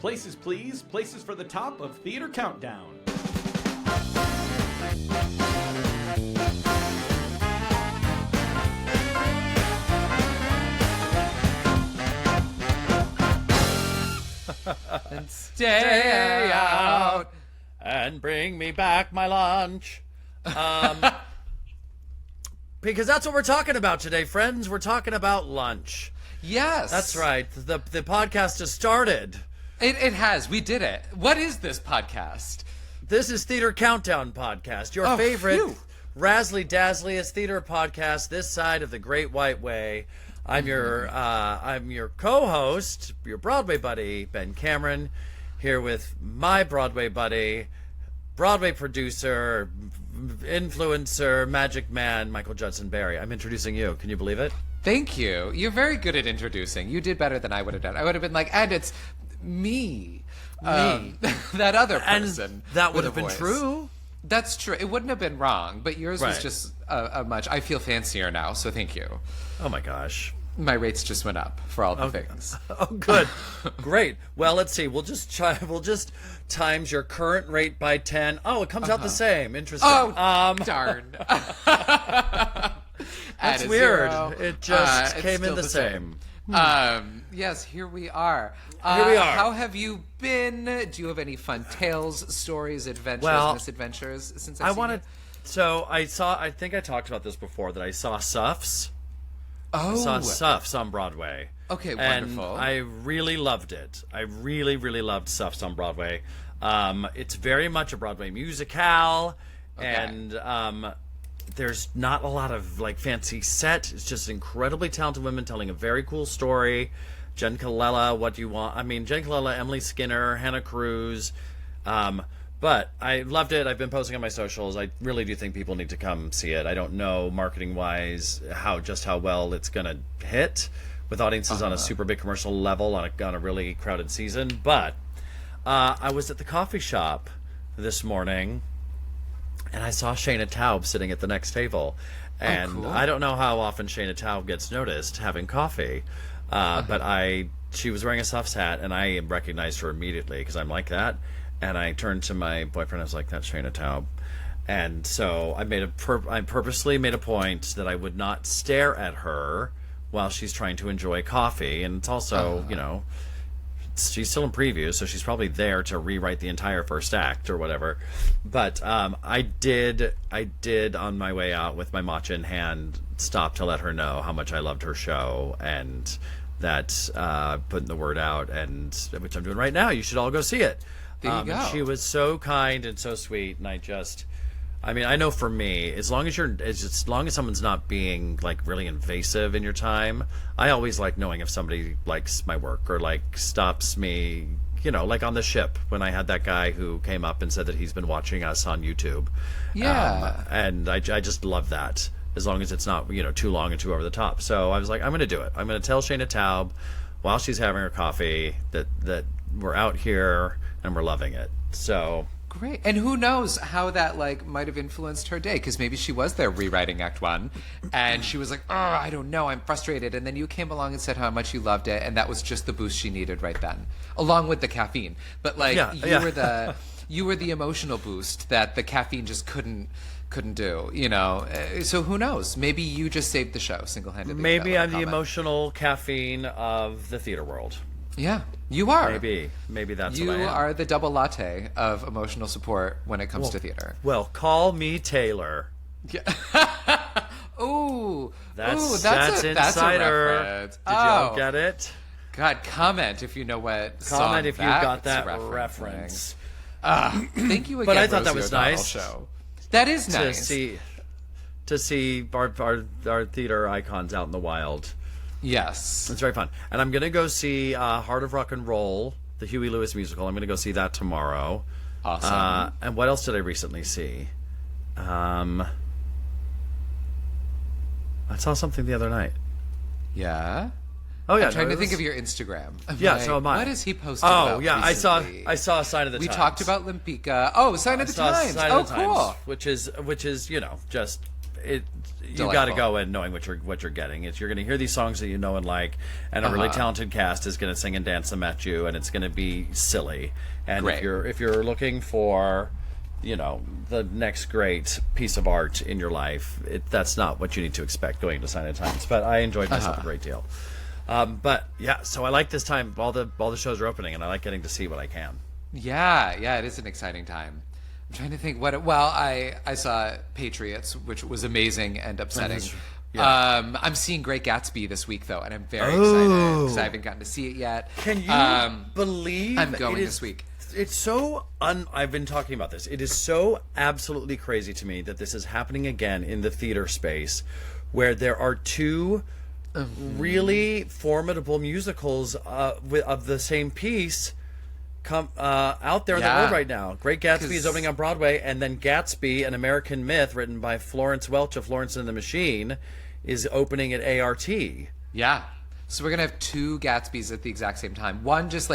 Places, please. Places for the top of Theater Countdown. And stay out and bring me back my lunch. Because that's what we're talking about today, friends. We're talking about lunch. Yes. That's right. The podcast has started. It has. We did it. What is this podcast? This is Theater Countdown Podcast, your favorite razzly-dazzliest theater podcast this side of the Great White Way. I'm your co-host, your Broadway buddy, Ben Cameron, here with my Broadway buddy, Broadway producer, influencer, magic man, Michael Judson Barry. I'm introducing you. Can you believe it? Thank you. You're very good at introducing. You did better than I would have done. I would have been like, and it's me. That other person. And that would have been true. That's true. It wouldn't have been wrong, but yours was just a much. I feel fancier now, so thank you. Oh my gosh. My rates just went up for all the things. Oh, good. Great. Well, let's see. We'll just times your current rate by 10. Oh, it comes out the same. Interesting. Oh, darn. That's weird. Zero. It just came in the same. Yes, here we are. Here we are. How have you been? Do you have any fun tales, stories, adventures, misadventures since I've seen you? So I think I talked about this before, that I saw Suffs. Oh. I saw Suffs on Broadway. Okay, and wonderful. I really loved it. I really, really loved Suffs on Broadway. It's very much a Broadway musicale, and there's not a lot of fancy set. It's just incredibly talented women telling a very cool story. Jen Colella, what do you want? I mean, Jen Colella, Emily Skinner, Hannah Cruz. But I loved it. I've been posting on my socials. I really do think people need to come see it. I don't know marketing-wise how well it's going to hit with audiences on a super big commercial level on a really crowded season. But I was at the coffee shop this morning, and I saw Shayna Taub sitting at the next table. And cool. I don't know how often Shayna Taub gets noticed having coffee, but she was wearing a Suffs hat, and I recognized her immediately because I'm like that. And I turned to my boyfriend. I was like, "That's Shayna Taub." And so I purposely made a point that I would not stare at her while she's trying to enjoy coffee. And it's also, she's still in preview, so she's probably there to rewrite the entire first act or whatever. But I did on my way out with my matcha in hand stop to let her know how much I loved her show, and that putting the word out, and which I'm doing right now. You should all go see it. There you go. She was so kind and so sweet, and I know for me, as long as someone's not being really invasive in your time, I always like knowing if somebody likes my work or stops me, like on the ship when I had that guy who came up and said that he's been watching us on YouTube. Yeah. And I just love that, as long as it's not, too long and too over the top. So I was like, I'm going to do it. I'm going to tell Shayna Taub while she's having her coffee that we're out here and we're loving it. So great. And who knows how that might have influenced her day, because maybe she was there rewriting Act 1 and she was like, "Oh, I don't know, I'm frustrated." And then you came along and said how much you loved it, and that was just the boost she needed right then, along with the caffeine. But you were the emotional boost that the caffeine just couldn't do, So who knows? Maybe you just saved the show single-handedly. Maybe I'm the emotional caffeine of the theater world. Yeah, you are. Maybe that's you what I am. are the double latte of emotional support when it comes to theater. Well, call me Taylor. Yeah. Ooh, that's a insider. reference. Did y'all get it? God, comment if you know what song Comment if you got that referencing. reference. Thank you again. But I thought that Rosie was O'Donnell nice. Show. That is nice to see our theater icons out in the wild. Yes. It's very fun. And I'm going to go see Heart of Rock and Roll, the Huey Lewis musical. I'm going to go see that tomorrow. Awesome. And what else did I recently see? I saw something the other night. Yeah? Oh, yeah. I'm trying to think of your Instagram. So am I. What is he posting about? Oh, yeah. Recently? I saw a Sign of the Times. We talked about Limpika. Oh, Sign of the Times. Sign of the cool. Times, which is just... you got to go in knowing what you're getting. You're going to hear these songs that you know and like, and a really talented cast is going to sing and dance them at you, and it's going to be silly. And Great. if you're looking for, the next great piece of art in your life, that's not what you need to expect going to Sign of the Times. But I enjoyed myself a great deal. But yeah, so I like this time. All the shows are opening, and I like getting to see what I can. Yeah, it is an exciting time. I'm trying to think I saw Patriots, which was amazing and upsetting. Yeah. I'm seeing Great Gatsby this week, though, and I'm very excited because I haven't gotten to see it yet. Can you believe I'm going this week? It's so I've been talking about this. It is so absolutely crazy to me that this is happening again in the theater space, where there are two really formidable musicals of the same piece out there in the world right now. Great Gatsby is opening on Broadway, and then Gatsby, an American Myth, written by Florence Welch of Florence and the Machine, is opening at ART. Yeah. So we're going to have two Gatsbys at the exact same time. One just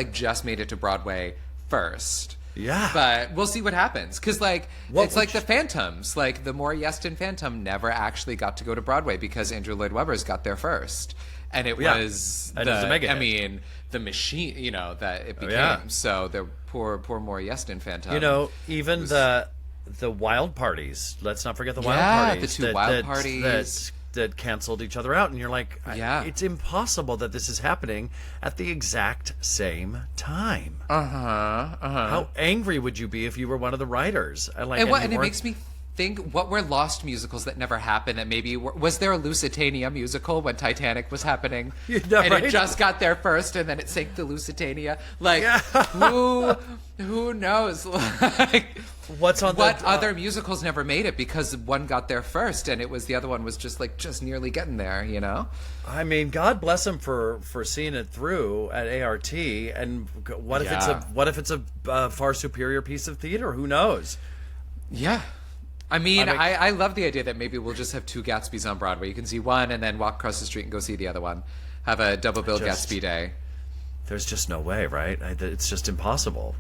made it to Broadway first. Yeah. But we'll see what happens. Because, it's like the Phantoms. The Maury Yeston Phantom never actually got to go to Broadway because Andrew Lloyd Webber's got there first. And it was a mega hit. The machine, that it became. So the poor Maury Yeston Phantom. Even the Wild Parties. Let's not forget the Wild Parties. The two Wild Parties. That canceled each other out, and you're like, it's impossible that this is happening at the exact same time. How angry would you be if you were one of the writers? And it makes me think, what were lost musicals that never happened? That maybe was there a Lusitania musical when Titanic was happening, it just got there first, and then it sank to Lusitania? Who knows? What other musicals never made it because one got there first, and the other one was just nearly getting there, I mean, God bless him for seeing it through at ART. And what if it's a far superior piece of theater? Who knows? Yeah. I love the idea that maybe we'll just have two Gatsbys on Broadway. You can see one and then walk across the street and go see the other one. Have a double bill Gatsby day. There's just no way, right? It's just impossible.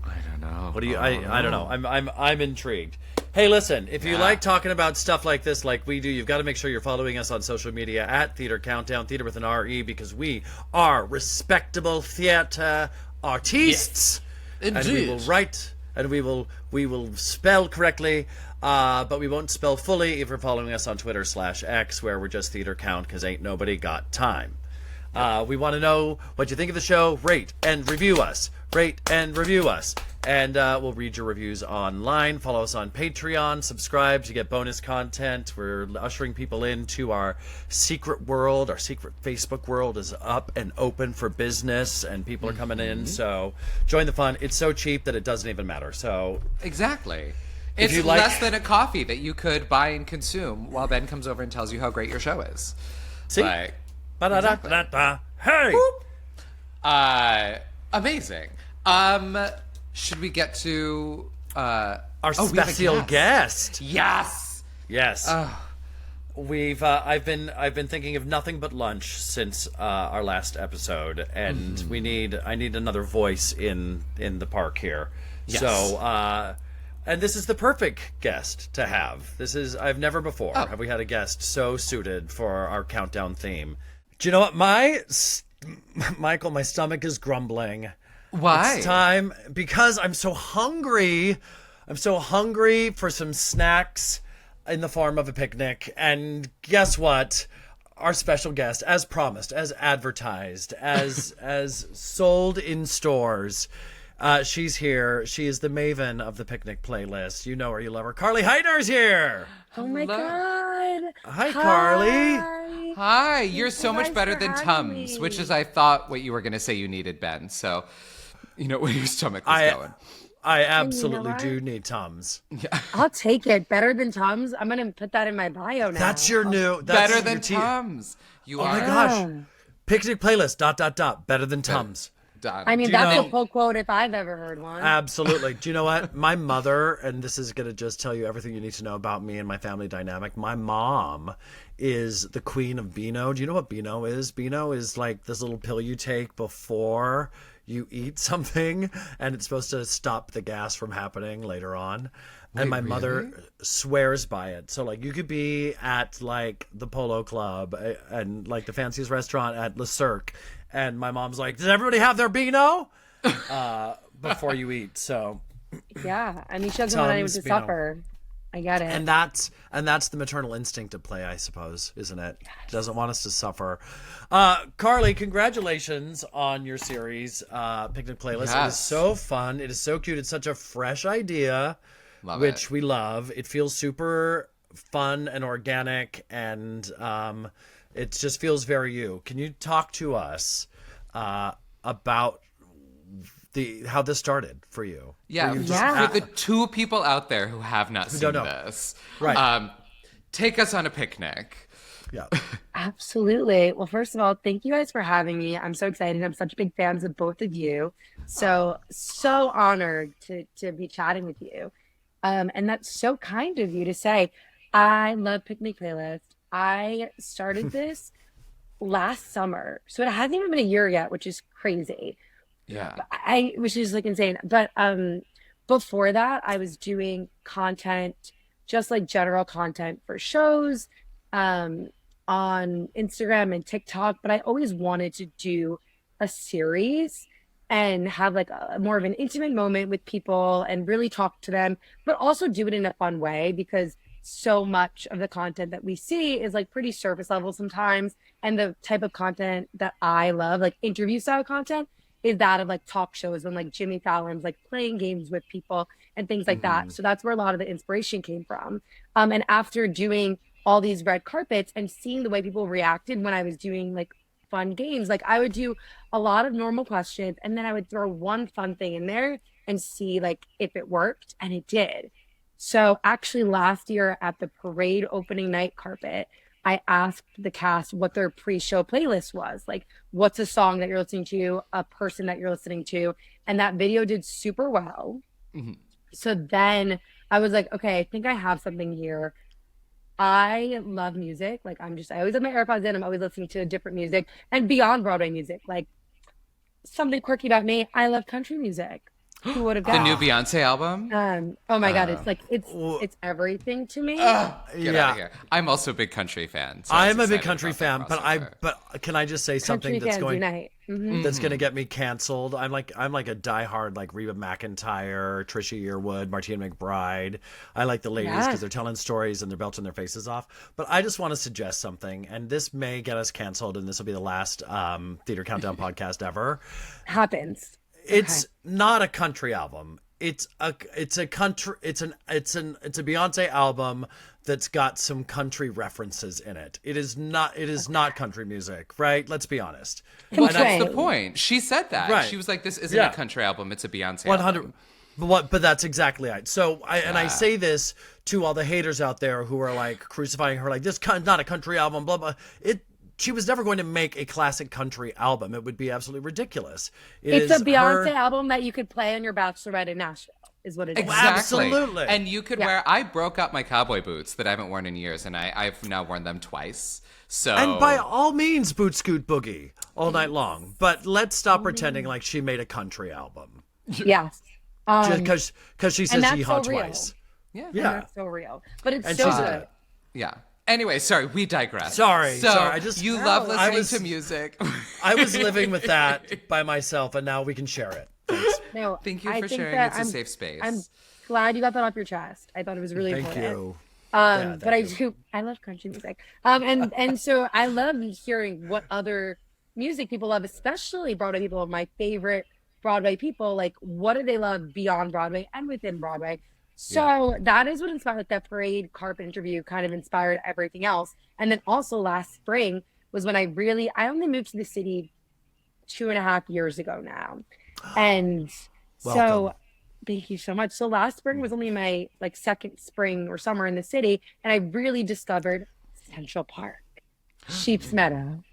I don't know. What do you? I don't know. I'm intrigued. Hey, listen, if you like talking about stuff like this, like we do, you've got to make sure you're following us on social media at Theater Countdown, theater with an R-E, because we are respectable theater artists. Yes. Indeed. And we will write, and we will spell correctly, but we won't spell fully if you're following us on Twitter/X, where we're just Theater Count, because ain't nobody got time. We want to know what you think of the show. Rate and review us. And we'll read your reviews online. Follow us on Patreon. Subscribe to get bonus content. We're ushering people into our secret world. Our secret Facebook world is up and open for business, and people are coming in. So join the fun. It's so cheap that it doesn't even matter. So exactly. It's less than a coffee that you could buy and consume while Ben comes over and tells you how great your show is. See? Exactly. Hey! Amazing. Should we get to our special guest? Yes. We've I've been thinking of nothing but lunch since our last episode, and I need another voice in the park here. Yes. So and this is the perfect guest to have. I've never before have we had a guest so suited for our countdown theme. Do you know what? Michael, my stomach is grumbling. Why? It's time because I'm so hungry. I'm so hungry for some snacks in the form of a picnic. And guess what? Our special guest, as promised, as advertised, as sold in stores, she's here. She is the maven of the picnic playlist. You know her, you love her. Carly Heitner's here. Oh my God. Hi, Carly. Hi. You're so much better than having Tums, me. which is, I thought, what you were going to say you needed, Ben. So, where your stomach was going. I absolutely do need Tums. Yeah. I'll take it. Better than Tums. I'm going to put that in my bio now. That's your new... Better than Tums. You are. Oh my gosh. Picnic playlist, ... Better than Tums. Done. I mean, that's a pull quote if I've ever heard one. Absolutely. Do you know what? My mother, and this is going to just tell you everything you need to know about me and my family dynamic. My mom is the queen of Beano. Do you know what Beano is? Beano is like this little pill you take before you eat something, and it's supposed to stop the gas from happening later on. and my really? mother swears by it. So like you could be at like the Polo Club and like the fanciest restaurant at Le Cirque, and my mom's like, "Does everybody have their Beano?" Before you eat. So Yeah, I mean, she doesn't want anyone to Tums, you know. suffer. I get it. and that's the maternal instinct at play, I suppose, isn't it? Doesn't want us to suffer. Carly, congratulations on your series, Picnic Playlist. It is Yes. so fun. It is so cute. It's such a fresh idea, Love which it. we love. It feels super fun and organic, and it just feels very you. Can you talk to us about how this started for you? Yeah, Yeah. for the two people out there who have not seen don't know. this, Right. take us on a picnic. Yeah. Absolutely. Well, first of all, thank you guys for having me. I'm so excited. I'm such big fans of both of you. So honored to be chatting with you. And that's so kind of you to say. I love Picnic Playlist. I started this last summer. So it hasn't even been a year yet, which is crazy. Yeah. Which is like insane. But before that, I was doing content, just like general content for shows, on Instagram and TikTok. But I always wanted to do a series and have like a more of an intimate moment with people and really talk to them, but also do it in a fun way, because so much of the content that we see is like pretty surface level sometimes. And the type of content that I love, like interview style content, is that of like talk shows when like Jimmy Fallon's like playing games with people and things like that. So that's where a lot of the inspiration came from. And after doing all these red carpets and seeing the way people reacted when I was doing like fun games, like I would do a lot of normal questions and then I would throw one fun thing in there and see like if it worked, and it did. So actually last year at the parade opening night carpet, I asked the cast what their pre-show playlist was. Like, what's a song that you're listening to, a person that you're listening to? And that video did super well. So then I was like, okay, I think I have something here. I love music. Like, I always have my AirPods in. I'm always listening to different music and beyond Broadway music. Like, something quirky about me, I love country music. Who would have The guessed? new Beyonce album? Oh my God, it's like, it's everything to me. Get out Yeah. of here. I'm also a big country fan. So I'm a was big excited country about that fan, but crossover. but can I just say something Country that's fans going unite. Mhm. that's going to get me canceled? I'm like a diehard like Reba McEntire, Trisha Yearwood, Martina McBride. I like the ladies Yeah. because they're telling stories and they're belching their faces off. But I just want to suggest something, and this may get us canceled, and this will be the last Theater Countdown podcast ever. Happens. It's not a country album. It's a Beyonce album that's got some country references in it. It is not country music, right? Let's be honest. Well, that's Okay. the point. She said that. Right. She was like, this isn't Yeah. a country album, it's a Beyonce 100. album. But that's exactly it. So I say this to all the haters out there who are like crucifying her, like this not a country album, blah blah. She was never going to make a classic country album. It would be absolutely ridiculous. It's a is Beyonce her- albve that you could play on your bachelorette in Nashville, is what it is. Exactly. Absolutely. And you could wear, I broke out my cowboy boots that I haven't worn in years, and I've now worn them twice. So And by all means, boot scoot boogie all night long. But let's stop pretending like she made a country album Yes. just because she says that's yeehaw so real. twice. yeah. And Yeah. that's so real. But it's And so she's good. Yeah. Anyway, sorry, we digress. Sorry. So I just you love I listening was- to music. I was living with that by myself, and now we can share it. Thanks. No, Thank you I for think sharing. that It's a safe space. I'm glad you got that off your chest. I thought it was really Thank important. you. But I love country music. And so I love hearing what other music people love, especially Broadway people. My favorite Broadway people, like what do they love beyond Broadway and within Broadway? So that is what inspired, like that parade carpet interview kind of inspired everything else. And then also last spring was when I only moved to the city 2.5 years ago now. And so Welcome. thank you so much. So last spring was only my like second spring or summer in the city. And I really discovered Central Park, Sheep's Meadow,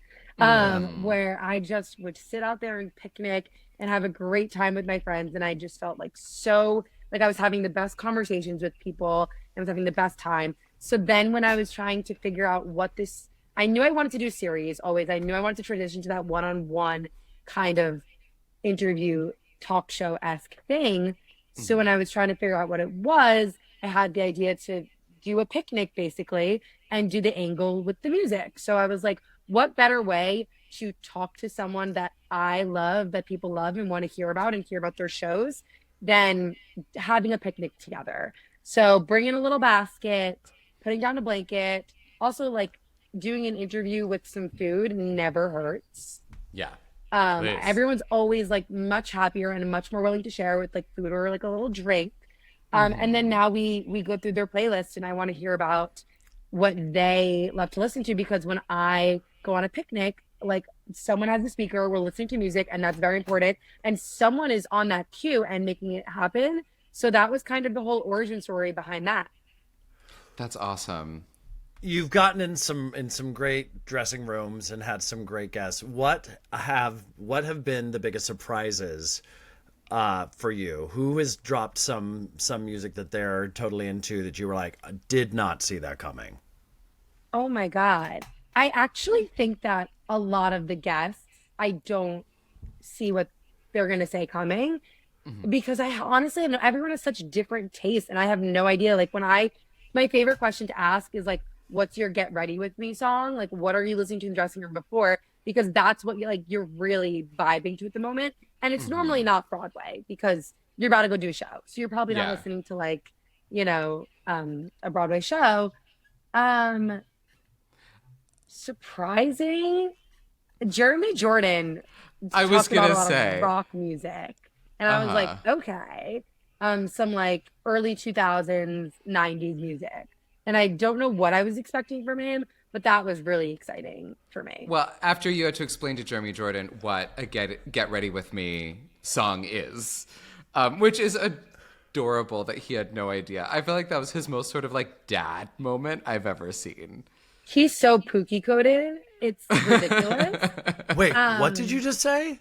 where I just would sit out there and picnic and have a great time with my friends. And I just felt like I was having the best conversations with people and was having the best time. So then when I was trying to figure out I knew I wanted to do a series always. I knew I wanted to transition to that one-on-one kind of interview talk show-esque thing. So when I was trying to figure out what it was, I had the idea to do a picnic basically and do the angle with the music. So I was like, what better way to talk to someone that I love, that people love and want to hear about and hear about their shows than having a picnic together. So bringing a little basket, putting down a blanket, also like doing an interview with some food never hurts. Yeah. Everyone's always like much happier and much more willing to share with like food or like a little drink. And then now we go through their playlist and I want to hear about what they love to listen to, because when I go on a picnic, like someone has a speaker, we're listening to music, and that's very important. And someone is on that cue and making it happen. So that was kind of the whole origin story behind that. That's awesome. You've gotten in some great dressing rooms and had some great guests. What have been the biggest surprises for you? Who has dropped some music that they're totally into that you were like, I did not see that coming? Oh my God. I actually think that a lot of the guests, I don't see what they're going to say coming, because I honestly know everyone has such different tastes and I have no idea. Like my favorite question to ask is like, what's your get ready with me song? Like, what are you listening to in the dressing room before? Because that's what you're really vibing to at the moment. And it's normally not Broadway because you're about to go do a show. So you're probably not listening to like, a Broadway show. Surprising. Jeremy Jordan. I was talked about gonna a lot say of rock music. And I was like, okay. Some like early 2000s, 90s music. And I don't know what I was expecting from him, but that was really exciting for me. Well, after you had to explain to Jeremy Jordan what a Get Ready With Me song is, which is adorable that he had no idea. I feel like that was his most sort of like dad moment I've ever seen. He's so Pookie coded. It's ridiculous. Wait, what did you just say?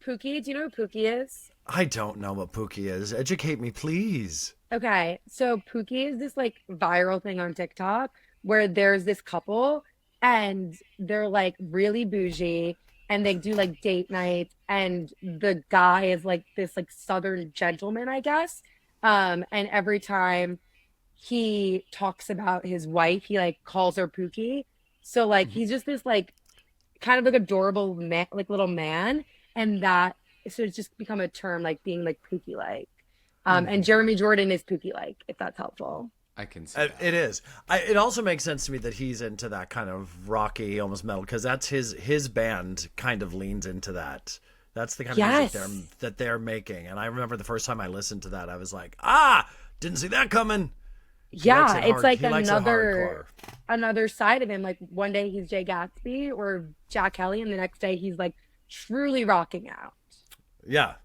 Pookie, do you know who Pookie is? I don't know what Pookie is. Educate me, please. Okay, so Pookie is this like viral thing on TikTok where there's this couple and they're like really bougie and they do like date nights, and the guy is like this like Southern gentleman, I guess. And every time he talks about his wife, he like calls her Pookie. So like he's just this like kind of like adorable man, like little man, and that so it's just become a term like being like Pookie like. And Jeremy Jordan is Pookie like, if that's helpful. I can see that. It is. It also makes sense to me that he's into that kind of rocky, almost metal, because that's his band kind of leans into that. That's the kind of music that they're making. And I remember the first time I listened to that, I was like, didn't see that coming. Yeah, it's like another side of him. Like one day he's Jay Gatsby or Jack Kelly, and the next day he's like truly rocking out. Yeah.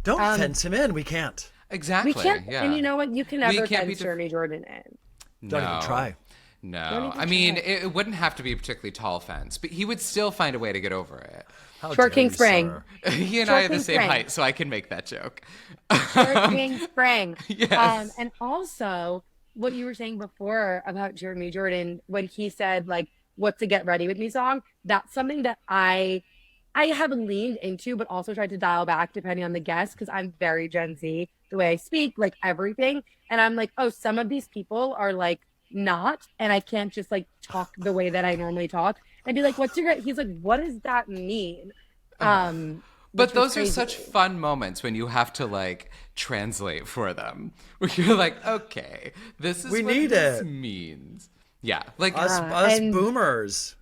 Don't fence him in. We can't. Exactly. We can't, yeah. And you know what? You can never fence Jeremy Jordan in. Don't even try. No. I mean, it wouldn't have to be a particularly tall fence, but he would still find a way to get over it. Short King Spring. He and I are the same height, so I can make that joke. Short King Spring. Yes. And also, what you were saying before about Jeremy Jordan, when he said, like, what's a Get Ready With Me song, that's something that I have leaned into, but also tried to dial back depending on the guest, because I'm very Gen Z, the way I speak, like everything. And I'm like, oh, some of these people are like not, and I can't just like talk the way that I normally talk and be like, what's your, he's like, what does that mean? But those are such fun moments when you have to like translate for them, where you're like, okay, this is what this means. Yeah. Like us boomers.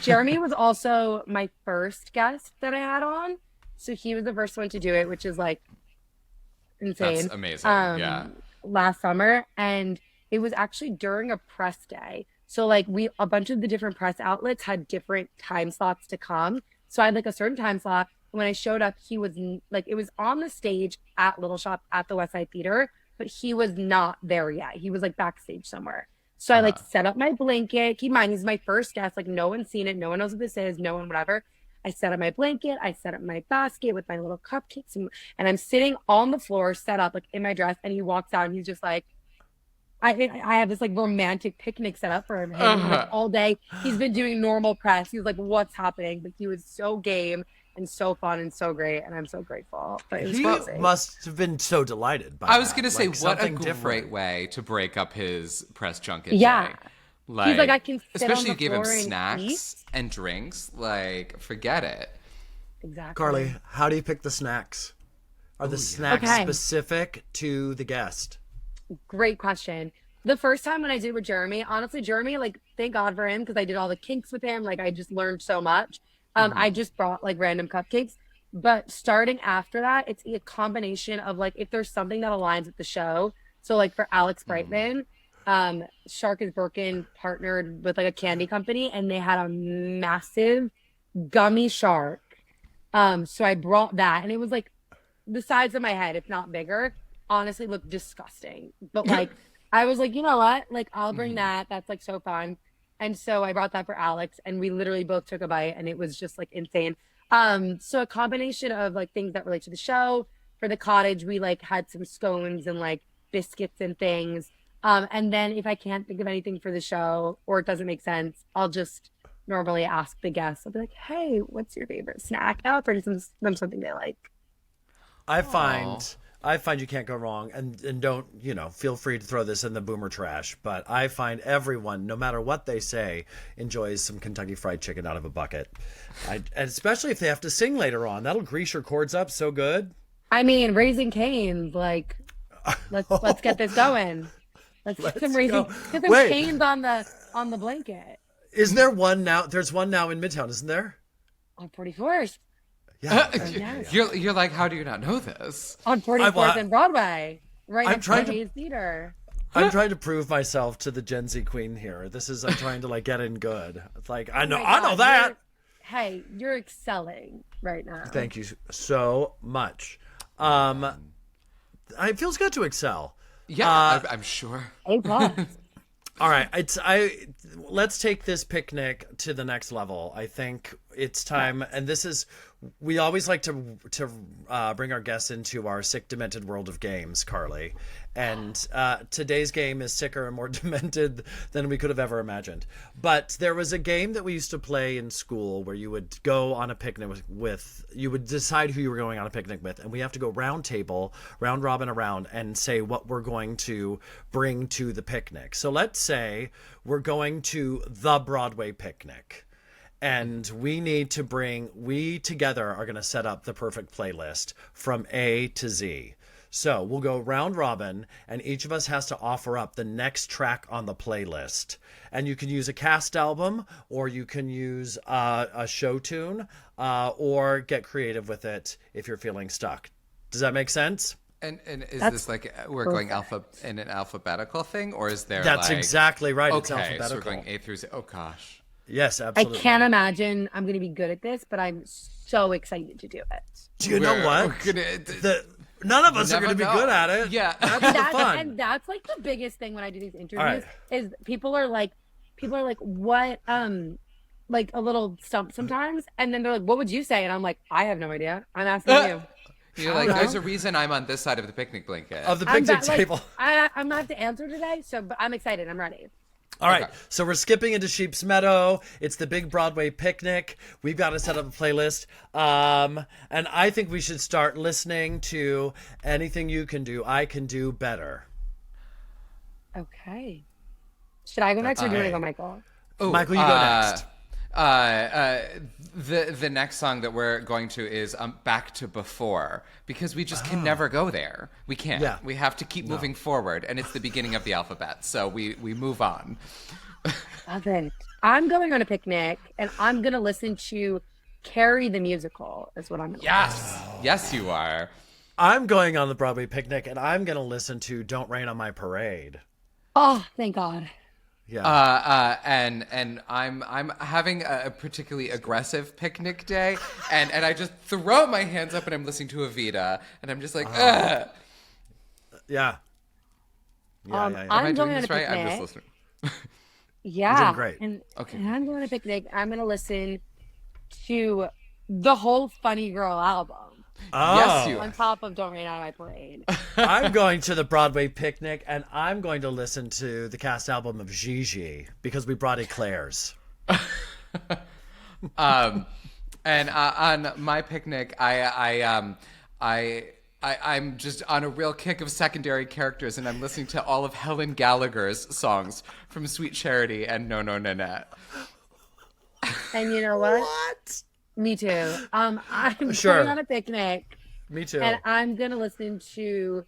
Jeremy was also my first guest that I had on. So he was the first one to do it, which is like insane. That's amazing. Yeah. Last summer. And it was actually during a press day. So like a bunch of the different press outlets had different time slots to come. So I had like a certain time slot. When I showed up, he was like, it was on the stage at Little Shop at the West Side Theater, but he was not there yet. He was like backstage somewhere. So I like set up my blanket. Keep in mind, he's my first guest. Like no one's seen it. No one knows what this is. No one, whatever. I set up my blanket. I set up my basket with my little cupcakes. And I'm sitting on the floor, set up like in my dress. And he walks out and he's just like, I have this like romantic picnic set up for him. Like, all day. He's been doing normal press. He was like, what's happening? But he was so game. and so fun and so great, and I'm so grateful. But it was He crazy. must have been so delighted by I was that. going to say, Like, what a something great different. way to break up his press junket Yeah. day. He's like, I can sit on especially the you gave him floor and snacks eat. and drinks. Like, forget it. Exactly. Carly, how do you pick the snacks? Are the snacks Okay. specific to the guest? Great question. The first time when I did with Jeremy, honestly, Jeremy, like, thank God for him because I did all the kinks with him. Like, I just learned so much. I just brought like random cupcakes. But starting after that, it's a combination of like if there's something that aligns with the show. So like for Alex Brightman, Shark is Broken partnered with like a candy company, and they had a massive gummy shark. So I brought that, and it was like the size of my head, if not bigger. Honestly, looked disgusting. But like I was like, you know what? Like I'll bring that. That's like so fun. And so I brought that for Alex, and we literally both took a bite, and it was just like insane. So a combination of like things that relate to the show. For the cottage, we like had some scones and like biscuits and things. And then if I can't think of anything for the show or it doesn't make sense, I'll just normally ask the guests. I'll be like, "Hey, what's your favorite snack?" And I'll bring them something they like. I find you can't go wrong, and don't, feel free to throw this in the boomer trash, but I find everyone, no matter what they say, enjoys some Kentucky Fried Chicken out of a bucket. And especially if they have to sing later on. That'll grease your cords up so good. I mean, Raising Cane's, like, let's get this going. Let's get some Wait. canes on the blanket. Is there one now? There's one now in Midtown, isn't there? On 44th. Yeah. Yes. You're like, how do you not know this? On 44th well, and Broadway. Right I'm next to trying the to- Hayes Theater. I'm trying to prove myself to the Gen Z queen here. I'm trying to like get in good. It's like, I know Oh my God, that. you're excelling right now. Thank you so much. It feels good to excel. Yeah, I'm sure. A+. All right, let's take this picnic to the next level. I think it's time, and we always like to bring our guests into our sick, demented world of games, Carly. And today's game is sicker and more demented than we could have ever imagined. But there was a game that we used to play in school where you would go on a picnic you would decide who you were going on a picnic with, and we have to go round robin around, and say what we're going to bring to the picnic. So let's say we're going to the Broadway picnic. And we together are going to set up the perfect playlist from A to Z. So we'll go round robin, and each of us has to offer up the next track on the playlist. And you can use a cast album, or you can use a show tune, or get creative with it if you're feeling stuck. Does that make sense? And is That's this like we're going in an alphabetical thing, or is there? That's like, exactly right. It's okay, alphabetical. so we're going A through Z. Oh gosh. Yes, I absolutely. can't imagine I'm going to be good at this, but I'm so excited to do it. Do you know what? None of us are never going to be know. good at it. Yeah. That's the fun. And that's like the biggest thing when I do these interviews right. is people are like, what, like a little stump sometimes. And then they're like, what would you say? And I'm like, I have no idea. I'm asking you. You're like, there's a reason I'm on this side of the picnic blanket. Of the picnic table. I'm going to have to answer today, but I'm excited. I'm ready. All right, Okay. so we're skipping into Sheep's Meadow. It's the big Broadway picnic. We've got to set up a playlist. And I think we should start listening to Anything You Can Do, I Can Do Better. Okay. Should I go next or do you want to go, Michael? Ooh, Michael, you go next. The next song that we're going to is Back to Before, because we just can never go there. We can't. Yeah. We have to keep moving forward, and it's the beginning of the alphabet, so we move on. Love it. I'm going on a picnic, and I'm going to listen to Carrie the Musical is what I'm going to Yes, you are. I'm going on the Broadway picnic, and I'm going to listen to Don't Rain on My Parade. Oh, thank God. Yeah. And I'm having a particularly aggressive picnic day, and I just throw my hands up and I'm listening to Evita, and I'm just like, ugh. Yeah. I'm Am I going doing on a this right? picnic. I'm just listening. Yeah. doing great. And, Okay. and I'm going on a picnic. I'm going to listen to the whole Funny Girl album Yes, you on top of Don't Rain on My Parade. I'm going to the Broadway picnic, and I'm going to listen to the cast album of Gigi because we brought eclairs. And on my picnic, I'm just on a real kick of secondary characters, and I'm listening to all of Helen Gallagher's songs from Sweet Charity and No No Nanette. And you know what? What? Me too. I'm Sure. going on a picnic, Me too. and I'm gonna listen to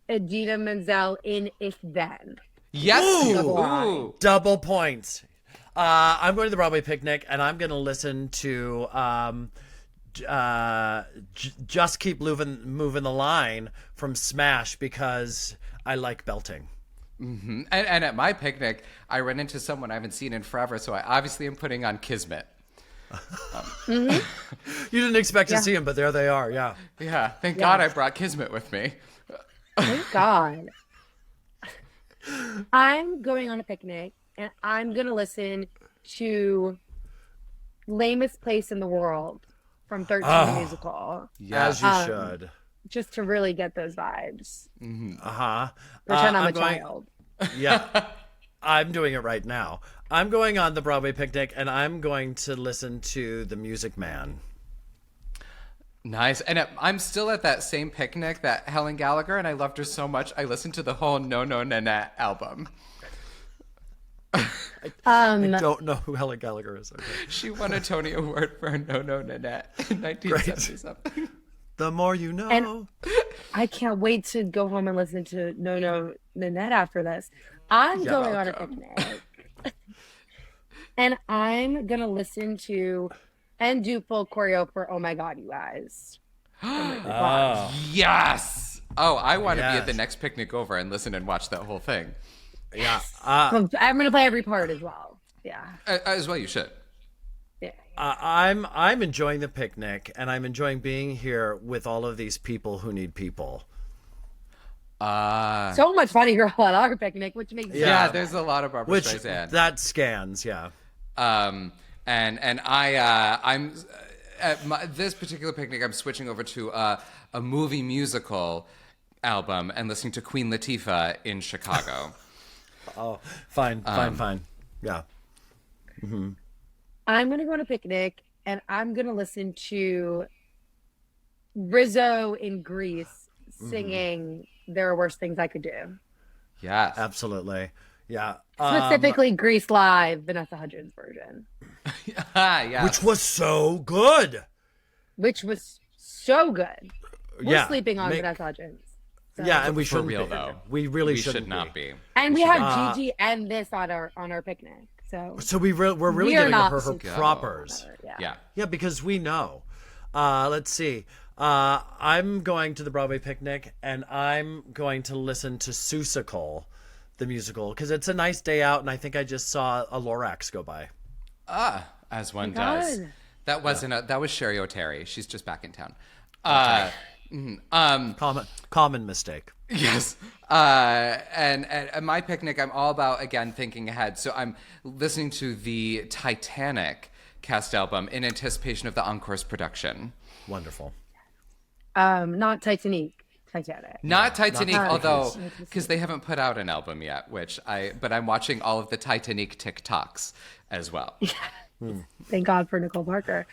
Idina Menzel in If Then. Yes. Ooh. Double points. I'm going to the Broadway picnic, and I'm going to listen to Just Keep Moving the Line from Smash because I like belting. Mm-hmm. And at my picnic, I ran into someone I haven't seen in forever, so I obviously am putting on Kismet. You didn't expect to see them, but there they are. Yeah. Yeah. Thank God I brought Kismet with me. Thank God. I'm going on a picnic, and I'm gonna listen to Lamest Place in the World from 13 the Musical. As you should. Just to really get those vibes. Uh-huh. Pretend I'm a child. Yeah. I'm doing it right now. I'm going on the Broadway picnic, and I'm going to listen to The Music Man. Nice. And I'm still at that same picnic, that Helen Gallagher, and I loved her so much, I listened to the whole No No Nanette album. I don't know who Helen Gallagher is. Okay. She won a Tony Award for No No Nanette in 1970-something. The more you know. And I can't wait to go home and listen to No No Nanette after this. I'm going on a picnic. And I'm going to listen to and do full choreo for Oh My God, You Guys. Yes. Oh, I want to be Yes. at the next picnic over and listen and watch that whole thing. Yeah. I'm going to play every part as well. Yeah. As well, you should. Yeah. I'm enjoying the picnic, and I'm enjoying being here with all of these people who need people. So much fun here at our picnic, which makes Yeah, there's a lot of Barbara Which Streisand. that scans, yeah. I'm at this particular picnic, I'm switching over to a movie musical album and listening to Queen Latifah in Chicago. Oh, fine. Yeah. Mm-hmm. I'm going to go on a picnic, and I'm going to listen to Rizzo in Greece singing There Are Worse Things I Could Do. Yes. Absolutely. Yeah. Specifically Grease Live, Vanessa Hudgens version. Yeah. Which was so good. Which was so good. We're Yeah. sleeping on Vanessa Hudgens. So. Yeah, and we For shouldn't real, be. though. We really We shouldn't should not be. And we have Gigi and this on our picnic. So we're really We are giving not her super- propers. Yeah. Yeah, because we know. Let's see. I'm going to the Broadway picnic, and I'm going to listen to Seussical, the musical, because it's a nice day out, and I think I just saw a Lorax go by. As one God. does. That wasn't that was Sherry O'Terry. She's just back in town. Common mistake. Yes. And at my picnic, I'm all about, again, thinking ahead. So I'm listening to the Titanic cast album in anticipation of the Encore's production. Wonderful. Not Titanic. Titanic. Not Titanic, Not although, Titanic. because they haven't put out an album yet, but I'm watching all of the Titanic TikToks as well. Thank God for Nicole Parker.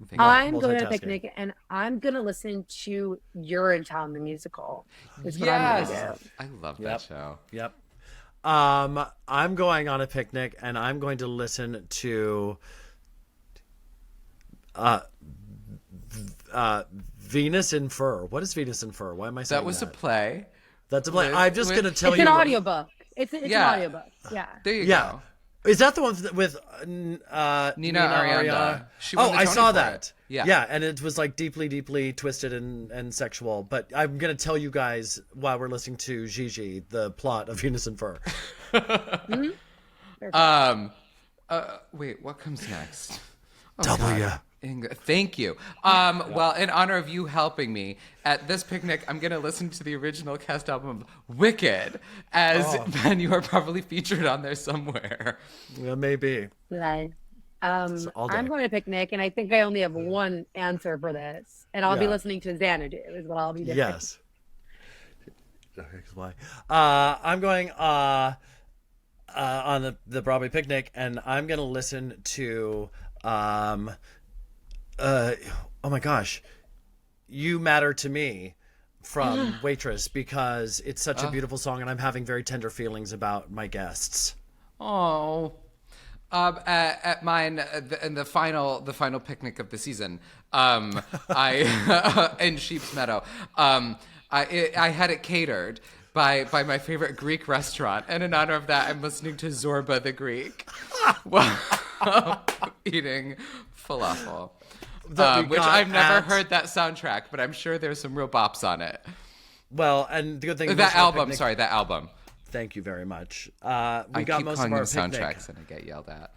Thank I'm going to a Multitasking. picnic, and I'm going to listen to Urinetown, the musical. Is what I'm going to do. I love that show. Yep. I'm going on a picnic, and I'm going to listen to Venus in Fur. What is Venus in Fur? Why am I saying That was a that? play. That's a play. I'm just going to tell It's you. an audiobook. It's an Yeah. audiobook. Yeah. There you Yeah. go. Is that the one with Nina Arianda? Arianda. She won the I Tony saw for that. it. Yeah. Yeah, and it was like deeply twisted and sexual. But I'm going to tell you guys while we're listening to Gigi the plot of Venus in Fur. Wait, what comes next? W. Thank you. Well, in honor of you helping me, at this picnic, I'm going to listen to the original cast album of Wicked, as Ben, you are probably featured on there somewhere. Yeah, maybe. Right. all day. I'm going to a picnic, and I think I only have one answer for this. And I'll be Yeah. listening to Xanadu, is what I'll be doing. Yes. Here's why. I'm going on the Broadway picnic, and I'm going to listen to oh my gosh, You Matter to Me from Waitress, because it's such a beautiful song, and I'm having very tender feelings about my guests. Oh. At mine, in the final picnic of the season, I in Sheep's Meadow, I had it catered by my favorite Greek restaurant, and in honor of that, I'm listening to Zorba the Greek while eating falafel, which I've never heard that soundtrack, but I'm sure there's some real bops on it. Well, and the good thing That album, sorry, that album. Thank you very much. I got keep most calling of them our picnic. soundtracks, and I get yelled at.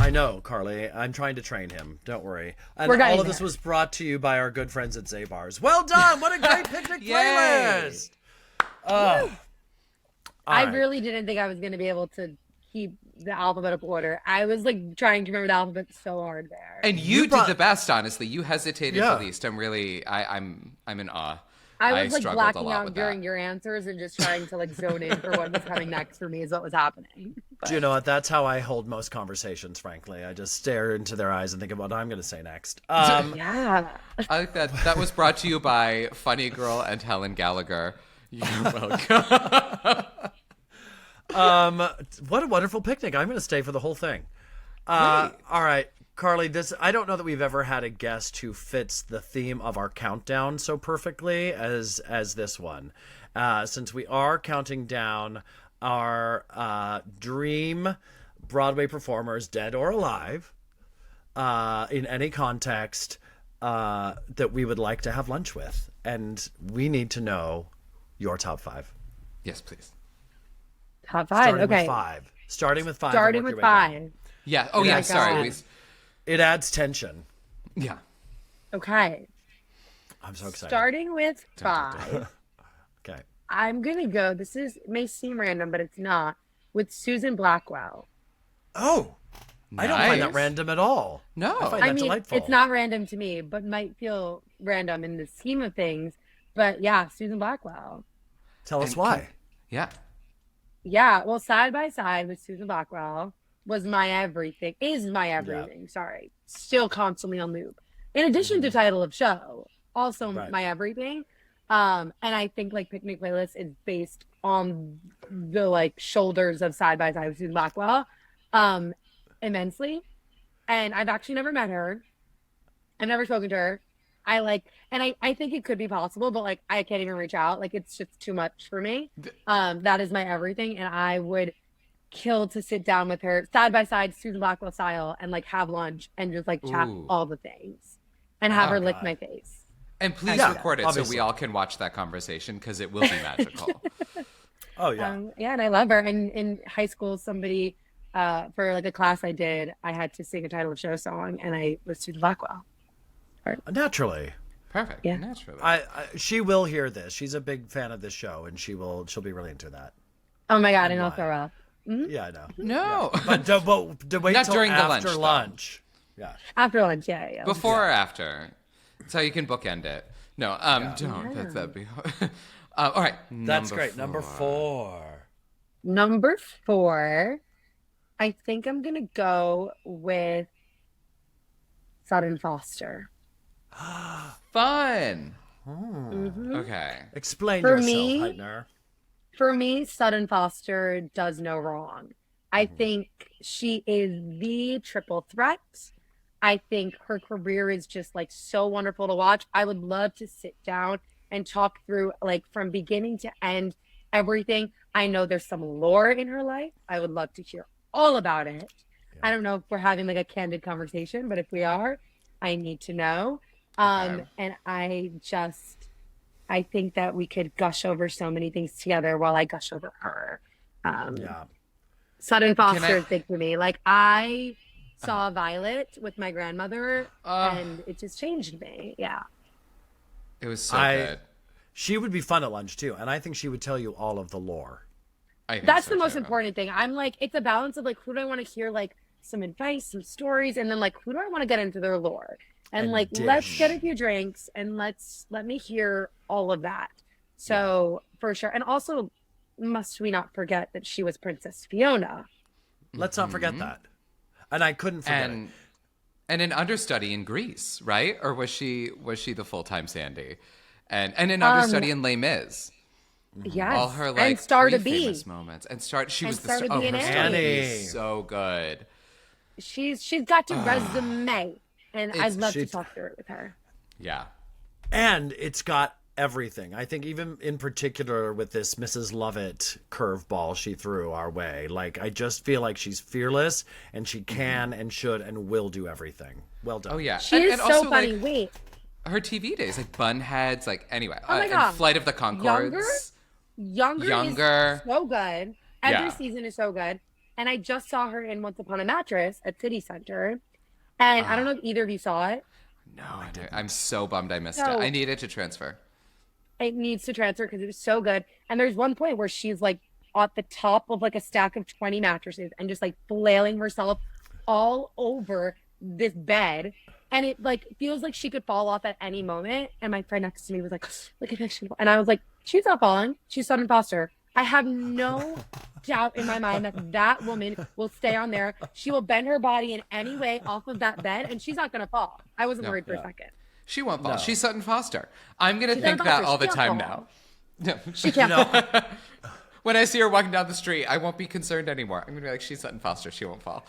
I know, Carly. I'm trying to train him. Don't worry. And We're getting all of this there. was brought to you by our good friends at Zabar's. Well done! What a great picnic playlist! Oh, I all right. really didn't think I was going to be able to keep the alphabetical order. I was like trying to remember the alphabet so hard there. And you brought- did the best, honestly. You hesitated Yeah. the least. I'm really, I'm in awe. I was like struggled a blacking lot out with during that. your answers and just trying to like zone in for what was coming next for me is what was happening. But Do you know what? That's how I hold most conversations, frankly. I just stare into their eyes and think of what I'm going to say next. yeah. I like that. That was brought to you by Funny Girl and Helen Gallagher. You're welcome. What a wonderful picnic. I'm going to stay for the whole thing. All right. Carly, I don't know that we've ever had a guest who fits the theme of our countdown so perfectly as this one. Since we are counting down our dream Broadway performers, dead or alive, in any context, that we would like to have lunch with. And we need to know your top 5. Yes, please. Top 5. Starting Okay. with 5. Starting with 5. Starting and work with your way down. 5. Yeah. Oh, my yeah. Sorry. God. It adds tension. Yeah. Okay. I'm so excited. Starting with 5. Okay. I'm going to go, may seem random, but it's not, with Susan Blackwell. Oh, I don't find that Nice. random at all. No. I find I that mean, delightful. it's not random to me, but might feel random in the scheme of things. But yeah, Susan Blackwell. Tell us why. Yeah. Yeah, well, Side by Side with Susan Blackwell was my everything, is my everything, sorry. Still constantly on loop. In addition to title of show, also Right. my everything. And I think like Picnic Playlist is based on the like shoulders of Side by Side with Susan Blackwell immensely. And I've actually never met her. I've never spoken to her. I think it could be possible, but like I can't even reach out. Like it's just too much for me. That is my everything, and I would kill to sit down with her side by side, Susan Blackwell style, and like have lunch and just like chat Ooh. all the things, and have Oh, her lick God. my face. And please Yeah, record it so obviously. we all can watch that conversation because it will be magical. Oh, yeah. Yeah, and I love her. And in high school, somebody for like a class I did, I had to sing a title of show song, and I was Susan Blackwell. Naturally. Perfect. Yeah. Naturally. She will hear this. She's a big fan of this show, and she'll be really into that. Oh my God, and I'll why? throw up. Yeah, I know. no. But wait Not till during the after lunch, though. lunch. Yeah. After lunch, yeah. Before or after. That's how you can bookend it. No, don't. That'd be. All right. That's great. Number 4. Number 4, I think I'm gonna go with Sutton Foster. Fun. Mhm. Okay. Explain For yourself, me- Heitner. For me, Sutton Foster does no wrong. I Mm-hmm. think she is the triple threat. I think her career is just like so wonderful to watch. I would love to sit down and talk through like from beginning to end everything. I know there's some lore in her life. I would love to hear all about it. I don't know if we're having like a candid conversation, but if we are, I need to know. Okay. And I think that we could gush over so many things together while I gush over her. Yeah. Sutton Can Foster is big for me. Like I saw Violet with my grandmother, and it just changed me. Yeah. It was so I- good. She would be fun at lunch, too, and I think she would tell you all of the lore. I think That's so, the most too. important thing. I'm like, it's a balance of like, who do I want to hear like some advice, some stories, and then like, who do I want to get into their lore? And And like, let's dish. get a few drinks and let me hear all of that. So for sure. And also, must we not forget that she was Princess Fiona? Let's not forget that. And I couldn't forget it. And And an understudy in Grease, right? Or was she the full-time Sandy? And an understudy in Les Mis. Yes. All her like and Star to famous Be. moments. And she was the Star star. to Oh, Be in her Star to Be Annie. is so good. She's got a resume, and I'd love to talk through it with her. Yeah. And it's got everything. I think even in particular with this Mrs. Lovett curveball she threw our way. Like, I just feel like she's fearless and she can and should and will do everything. Well done. Oh yeah. She is so also, funny. like, Wait, her TV days, like Bunheads, like anyway. Oh my and God. Flight of the Conchords. Younger is so good. Every Yeah. season is so good. And I just saw her in Once Upon a Mattress at City Center. And I don't know if either of you saw it. No, I'm so bummed I missed it. No. I needed to transfer. It needs to transfer because it was so good. And there's one point where she's like at the top of like a stack of 20 mattresses and just like flailing herself all over this bed. And it like feels like she could fall off at any moment. And my friend next to me was like, look at this. And I was like, she's not falling. She's Sutton Foster. I have no doubt in my mind that woman will stay on there. She will bend her body in any way off of that bed and she's not going to fall. I wasn't worried for a second. She won't fall. No. She's Sutton Foster. I'm gonna She's think Sutton that Foster. all the She time can't now. fall. No. She can't fall. When I see her walking down the street, I won't be concerned anymore. I'm gonna be like, she's Sutton Foster. She won't fall.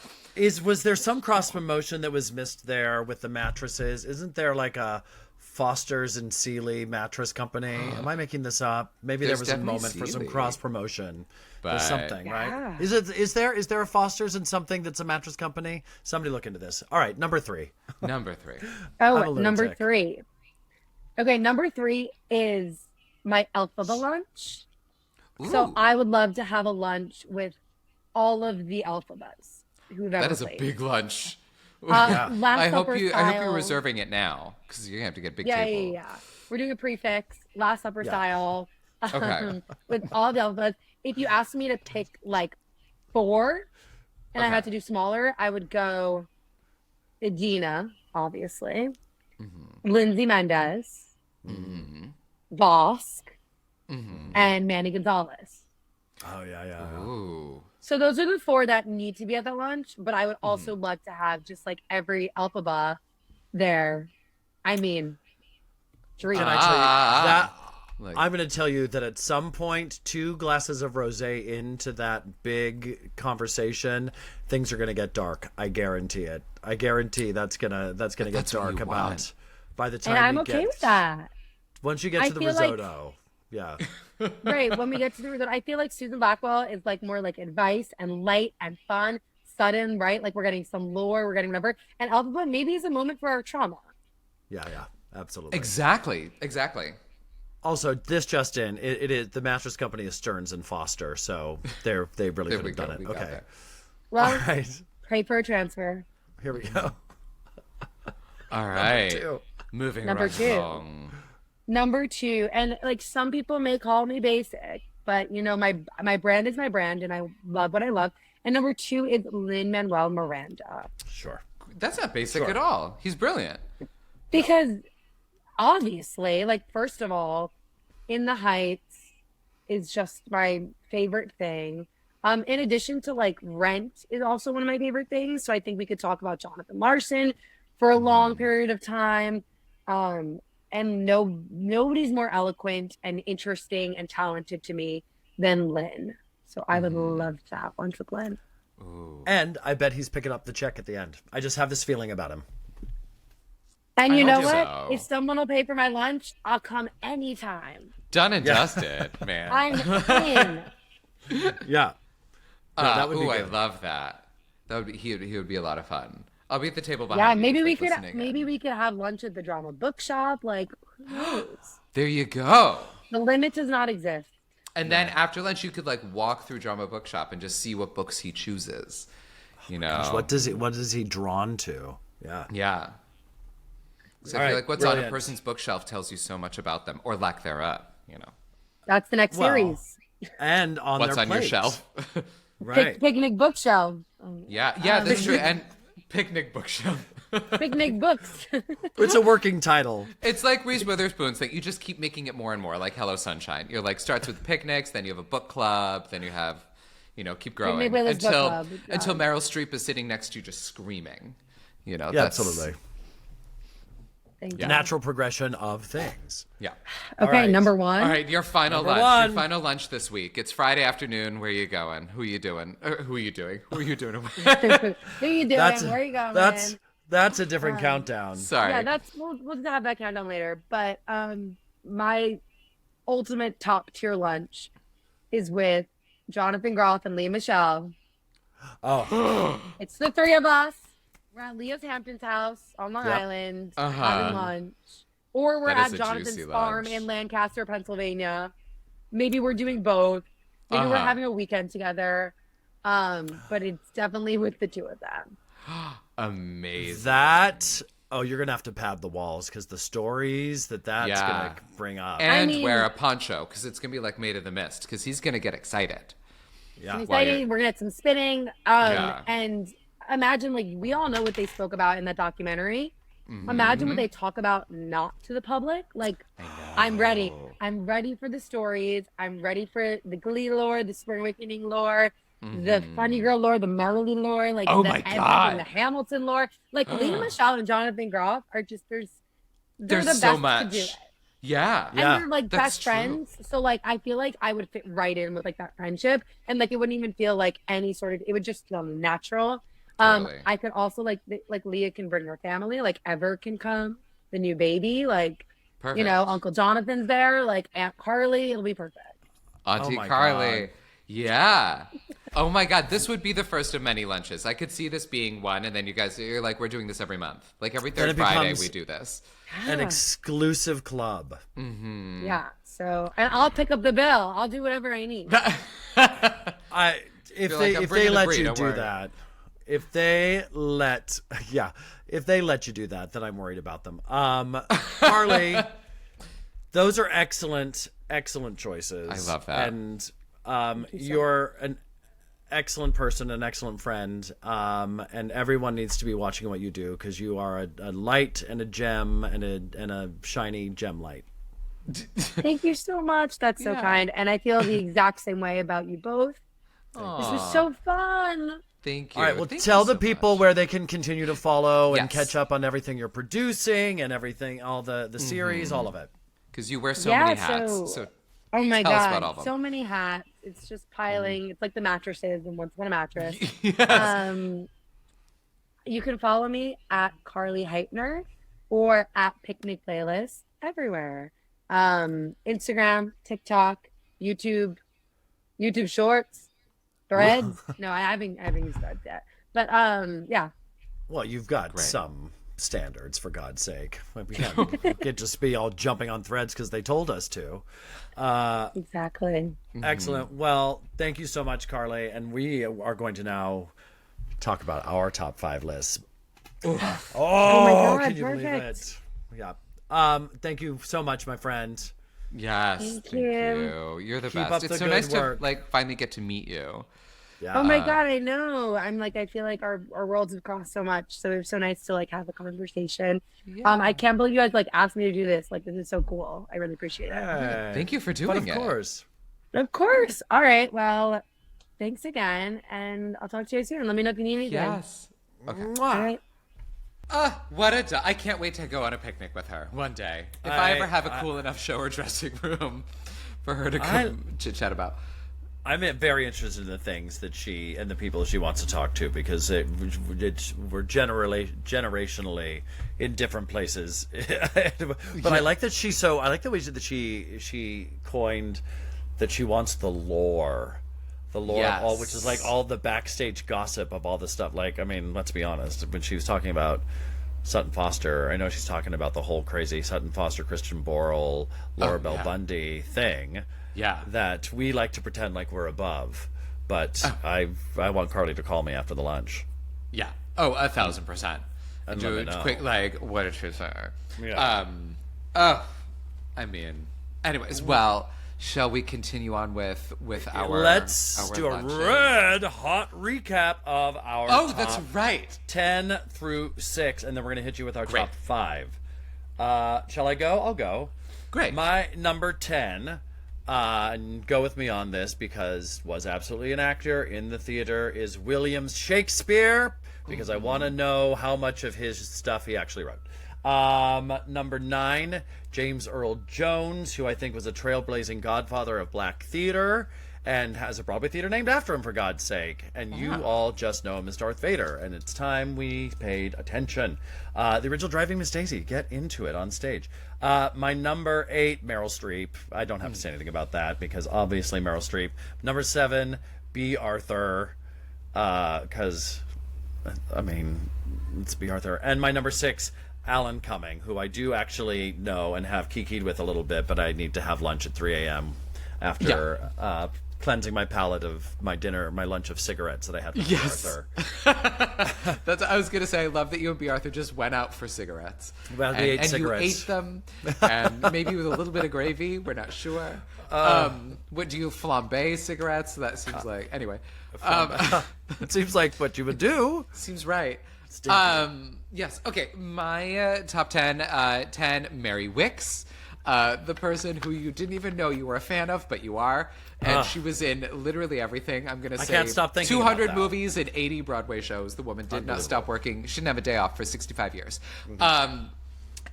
Was there some cross promotion that was missed there with the mattresses? Isn't there like a Foster's and Sealy mattress company? Am I making this up? Maybe there There's was a definitely moment for some Sealy. cross promotion. There's But- something, right? Yeah. Is there a Foster's and something that's a mattress company? Somebody look into this. All right, number 3. Number 3. I'm a Oh, number lunatic. 3. Okay, number 3 is my Elphaba lunch. So Ooh. I would love to have a lunch with all of the Elphabas who've ever That is a played. big lunch. Last I hope Supper you're style. reserving it now because you're gonna have to get a big Yeah, table. yeah. We're doing a prefix, Last Supper style, Okay. with all the Elphabas. If you asked me to pick like 4, and I had to do smaller, I would go Idina, obviously, Lindsay Mendez, Vosk, and Manny Gonzalez. Oh yeah. Ooh. So those are the 4 that need to be at the lunch, but I would also love to have just like every Elphaba there. I mean, dream. Can I tell you that? Like- I'm going to tell you that at some point, 2 glasses of rosé into that big conversation, things are going to get dark. I guarantee it. I guarantee that's gonna get that's what dark you about want. by the time And I'm you okay get, with that. Once you get I to the feel like- risotto. Yeah. Right. When we get to the result, I feel like Susan Blackwell is like more like advice and light and fun, sudden, right? Like we're getting some lore, we're getting whatever. And Elphaba maybe is a moment for our trauma. Yeah, absolutely. Exactly. Also, this just in, it is the mattress company is Stearns and Foster, so they really There could we have go. done it. We got Okay. that. Well, All right. pray for a transfer. Here we go. All right. 2. Moving Number right 2. along. Number 2, and like some people may call me basic, but you know, my brand is my brand and I love what I love. And number 2 is Lin-Manuel Miranda. Sure. That's not basic Sure. at all. He's brilliant. Because obviously, like, first of all, In the Heights is just my favorite thing. In addition to like Rent is also one of my favorite things. So I think we could talk about Jonathan Larson for a long period of time. And nobody's more eloquent and interesting and talented to me than Lynn. So I would love to have lunch with Lynn. And I bet he's picking up the check at the end. I just have this feeling about him. And I you know hope what? so. If someone will pay for my lunch, I'll come anytime. Done and dusted, man. I'm in. Yeah. No, that would be I good. love that. That would be, he would be a lot of fun. I'll be at the table Yeah, behind you. maybe just, we like, could listening maybe in. we could have lunch at the drama bookshop. Like, who knows? There you go. The limit does not exist. And then after lunch, you could like walk through Drama Bookshop and just see what books he chooses. You know? What is he drawn to? Yeah. Yeah. So All I right, feel like what's on a brilliant. person's bookshelf tells you so much about them, or lack thereof. You know, That's the next Well, series. And on what's their on your plates. shelf? Right. Picnic bookshelf. yeah, that's true. And picnic bookshelf. Picnic books. It's a working title. It's like Reese Witherspoon's thing. You just keep making it more and more like Hello Sunshine. You're like starts with picnics, then you have a book club, then you have, keep growing Picnic with his book club, until Meryl Streep is sitting next to you just screaming. You know, Yeah, that's absolutely. Thank you. Natural progression of things. Yeah. Okay, right. number one. All right, your final Number lunch. one. Your final lunch this week. It's Friday afternoon. Where are you going? Who are you doing? Who are you doing? Who are you doing? Who you doing? Where are you going? That's a different countdown. Sorry. Yeah, we'll just have that countdown later. But my ultimate top tier lunch is with Jonathan Groff and Leah Michelle. Oh, It's the three of us. We're at Leah's Hampton's house on Long Yep. Island Uh-huh. having lunch. Or we're That is at a Jonathan's juicy farm lunch. in Lancaster, Pennsylvania. Maybe we're doing both. Maybe we're Uh-huh. having a weekend together. But it's definitely with the two of them. Amazing. you're gonna have to pad the walls because the stories that's Yeah. gonna bring up. And mean- wear a poncho because it's gonna be like Made of the Mist because he's gonna get excited. yeah. I'm Why excited. you're- We're gonna get some spinning. Yeah. And imagine, like, we all know what they spoke about in that documentary. Mm-hmm. Imagine what they talk about not to the public. Like, I'm ready. I'm ready for the stories. I'm ready for the Glee lore, the Spring Awakening lore, the Funny Girl lore, the Melody lore, like Oh the my everything, God. the Hamilton lore. Like Lena Michelle and Jonathan Groff are just they're There's the so best much. to do it. Yeah. And Yeah, they're like that's best true. friends. So like I feel like I would fit right in with like that friendship. And like it wouldn't even feel like any sort of it would just feel natural. Totally. I could also like Leah can bring her family, like Ever can come, the new baby, like Perfect. you know, Uncle Jonathan's there, like Aunt Carly, it'll be perfect. Auntie Oh my Carly. God. Yeah. Oh my God, this would be the first of many lunches. I could see this being one, and then you're like, we're doing this every month. Like every Then third it Friday, becomes- we do this. An exclusive club. Yeah. So and I'll pick up the bill. I'll do whatever I need. If You're they like, I'm if they bringing the let brie, you don't do worry. that, if they let you do that, then I'm worried about them. Carly, those are excellent choices. I love that. And you're an excellent person, an excellent friend, and everyone needs to be watching what you do because you are a light and a gem and a shiny gem light. Thank you so much. That's so Yeah. kind. And I feel the exact same way about you both. This was so fun. Thank you. All right, well, Thank tell you the so people much. where they can continue to follow and Yes. catch up on everything you're producing and everything, all the series, all of it. Because you wear so Yeah, many hats. so- So Oh my Tell us about all of God. them. So many hats. It's just piling. It's like the mattresses and once upon a mattress. yes. You can follow me at Carly Heitner or at Picnic Playlist everywhere. Instagram, TikTok, YouTube Shorts, Threads. No, I haven't used Threads yet. But yeah. Well, you've got Great. some standards, for God's sake. We can't just be all jumping on threads because they told us to. Exactly. Excellent. Well, thank you so much, Carly. And we are going to now talk about our top 5 lists. Oh, my God, can you believe perfect. it? Yeah. Thank you so much, my friend. Yes. Thank Thank you. you. You're the Keep best. up It's the so good nice work. to like finally get to meet you. Yeah. Oh my God, I know. I'm like, I feel like our worlds have crossed so much. So it was so nice to like have a conversation. I can't believe you guys like asked me to do this. Like, this is so cool. I really appreciate it. Hey. Thank you for But doing of it. course. Of course. All right. Well, thanks again. And I'll talk to you soon. Let me know if you need anything. Yes. Okay. All right. What I can't wait to go on a picnic with her one day. If I ever have a cool enough show or dressing room for her to come chit chat about. I'm very interested in the things that she and the people she wants to talk to because we're generationally in different places. But I like that I like the way that she coined that she wants the lore of all, which is like all the backstage gossip of all the stuff. Like, I mean, let's be honest, when she was talking about Sutton Foster, I know she's talking about the whole crazy Sutton Foster, Christian Borle, Laura Bell Bundy thing. Yeah. That we like to pretend like we're above, but I want Carly to call me after the lunch. Yeah. Oh, 1,000%. And Do let me a know. quick like, what did she say? Yeah. I mean, anyways. Well, shall we continue on with our? Let's our do a lunches? red hot recap of our Oh, top that's right. 10 through 6, and then we're gonna hit you with our Great. top 5. Shall I go? I'll go. Great. My number 10 and go with me on this because was absolutely an actor in the theater, is William Shakespeare, because I want to know how much of his stuff he actually wrote. Number 9, James Earl Jones, who I think was a trailblazing godfather of black theater and has a Broadway theater named after him, for God's sake. And you all just know him as Darth Vader, and it's time we paid attention. The original Driving Miss Daisy, get into it on stage. My number 8, Meryl Streep. I don't have to say anything about that because obviously Meryl Streep. Number 7, B. Arthur, because, I mean, it's B. Arthur. And my number 6, Alan Cumming, who I do actually know and have kikied with a little bit, but I need to have lunch at 3 a.m. after cleansing my palate of my lunch of cigarettes that I had with B. Arthur. I was going to say, I love that you and B. Arthur just went out for cigarettes. Well, we ate cigarettes. You ate them, and maybe with a little bit of gravy. We're not sure. What do you flambe cigarettes? That seems like... Anyway. It seems like what you would do. Seems right. Yes. Okay. My top 10. 10, Mary Wicks. The person who you didn't even know you were a fan of, but you are. And she was in literally everything. I'm going to say can't stop thinking 200 about that. movies and 80 Broadway shows. The woman did not stop working. She didn't have a day off for 65 years.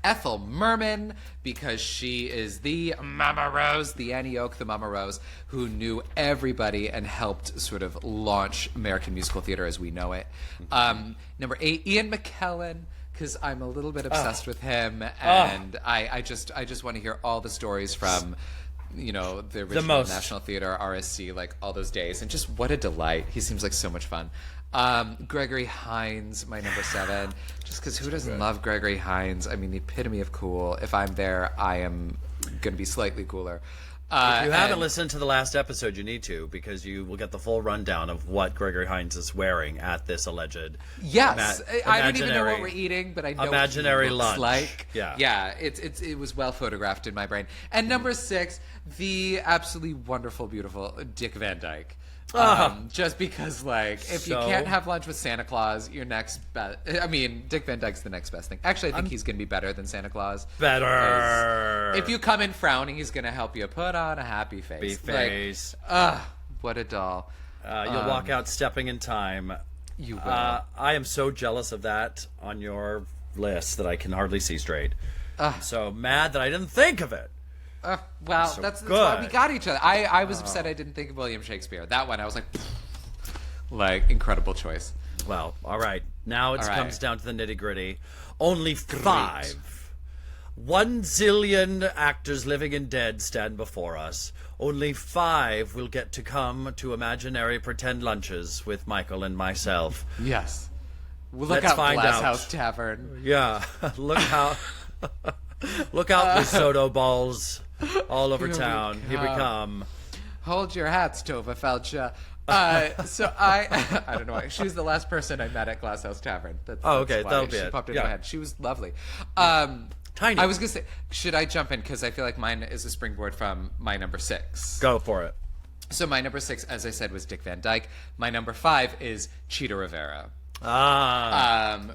Ethel Merman, because she is the Mama Rose, the Annie Oak, the Mama Rose, who knew everybody and helped sort of launch American musical theater as we know it. Number 8, Ian McKellen, because I'm a little bit obsessed with him, and I just want to hear all the stories from, the original National Theater, RSC, like all those days, and just what a delight. He seems like so much fun. Gregory Hines, my number 7, just because who doesn't love Gregory Hines? I mean, the epitome of cool. If I'm there, I am going to be slightly cooler. If you haven't listened to the last episode, you need to, because you will get the full rundown of what Gregory Hines is wearing at this alleged I don't even know what we're eating, but I know imaginary what he looks lunch. like. Yeah, it was well photographed in my brain. And number 6, the absolutely wonderful, beautiful Dick Van Dyke. Just because, if you can't have lunch with Santa Claus, your next best... I mean, Dick Van Dyke's the next best thing. Actually, I think he's going to be better than Santa Claus. Better. If you come in frowning, he's going to help you put on a happy face. What a doll. You'll walk out stepping in time. You will. I am so jealous of that on your list that I can hardly see straight. I'm so mad that I didn't think of it. That's why we got each other. I was upset I didn't think of William Shakespeare. That one, I was like, incredible choice. Well, all right. Now it comes down to the nitty gritty. Only 5. 1 zillion actors living and dead stand before us. Only 5 will get to come to imaginary pretend lunches with Michael and myself. Yes. Look Let's out, find Glass out. House Tavern. Yeah. Look out. Look out, risotto balls all over town. Here we come. Hold your hats, Tova Felcha. So I don't know why. She was the last person I met at Glass House Tavern. That's okay. why That'll be she it. popped into my head. She was lovely. Tiny. I was going to say, should I jump in? Because I feel like mine is a springboard from my number 6. Go for it. So my number 6, as I said, was Dick Van Dyke. My number 5 is Cheetah Rivera.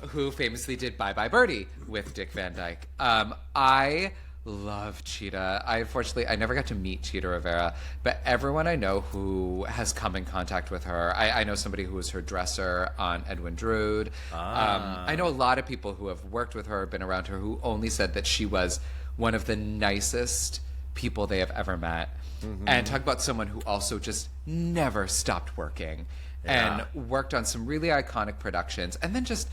Who famously did Bye Bye Birdie with Dick Van Dyke. I love Cheetah. I never got to meet Cheetah Rivera, but everyone I know who has come in contact with her, I know somebody who was her dresser on Edwin Drood. I know a lot of people who have worked with her, been around her, who only said that she was one of the nicest people they have ever met. And talk about someone who also just never stopped working. And worked on some really iconic productions. And then just,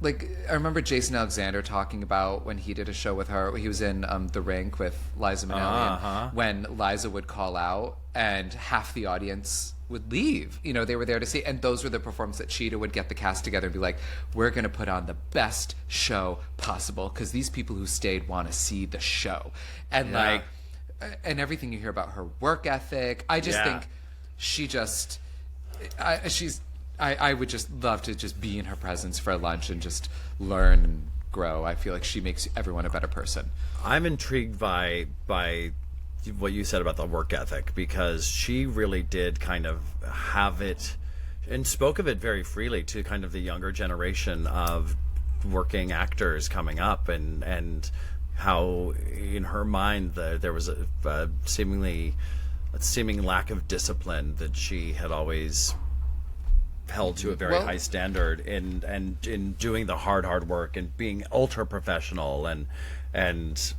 I remember Jason Alexander talking about when he did a show with her. He was in The Rink with Liza Minnelli. When Liza would call out and half the audience would leave. They were there to see. And those were the performances that Cheetah would get the cast together and be like, we're going to put on the best show possible because these people who stayed want to see the show. And and everything you hear about her work ethic. I just think she just... I would just love to just be in her presence for lunch and just learn and grow. I feel like she makes everyone a better person. I'm intrigued by what you said about the work ethic, because she really did kind of have it and spoke of it very freely to kind of the younger generation of working actors coming up, and how in her mind there was a seemingly seeming lack of discipline that she had always held to a very high standard in doing the hard work and being ultra professional, and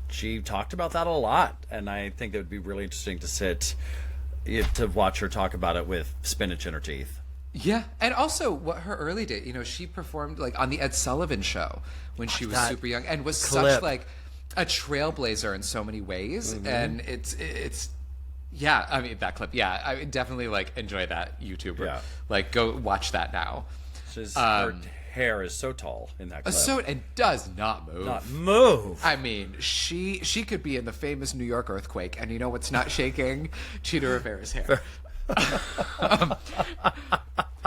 she talked about that a lot, and I think it would be really interesting to watch her talk about it with spinach in her teeth. Yeah, and also what her early day, she performed like on the Ed Sullivan Show when she was super young and was such like a trailblazer in so many ways. And it's yeah, I mean that clip. Yeah, I would definitely like enjoy that YouTuber. Yeah. Like go watch that now. Her hair is so tall in that clip. So it does not move. Not move. I mean, she could be in the famous New York earthquake, and you know what's not shaking? Cheetah Rivera's hair.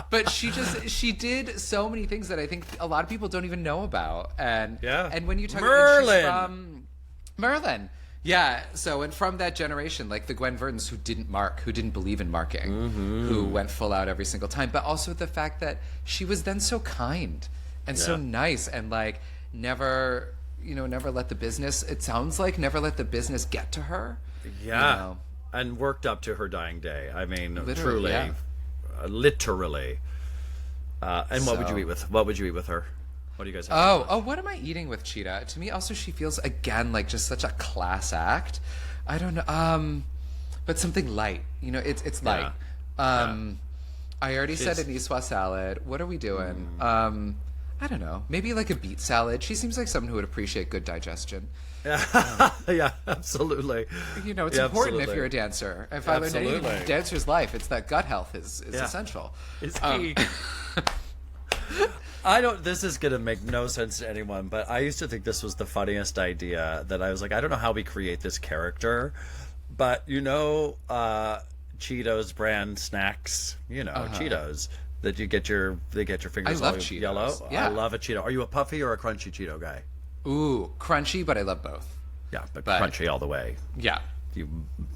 But she did so many things that I think a lot of people don't even know about. And when you talk Merlin. She's from Merlin. Yeah, so and from that generation, like the Gwen Verdons who didn't believe in marking, who went full out every single time, but also the fact that she was then so kind and so nice and like never let the business, it sounds like never let the business get to her. Yeah. And worked up to her dying day. I mean, Literally, truly, literally. And what would you eat with her? What do you guys have? Oh, what am I eating with Cheetah? To me, also, she feels again like just such a class act. I don't know, but something light. It's light. I already said an Iswa salad. What are we doing? I don't know. Maybe like a beet salad. She seems like someone who would appreciate good digestion. Yeah, absolutely. It's important if you're a dancer. If I learned anything in a dancer's life, it's that gut health is essential. It's key. This is going to make no sense to anyone, but I used to think this was the funniest idea that I was like, I don't know how we create this character, but Cheetos brand snacks, Cheetos that they get your fingers all Cheetos. yellow. Yeah. I love a Cheeto. Are you a puffy or a crunchy Cheeto guy? Ooh, crunchy, but I love both. Yeah, but crunchy all the way. Yeah. You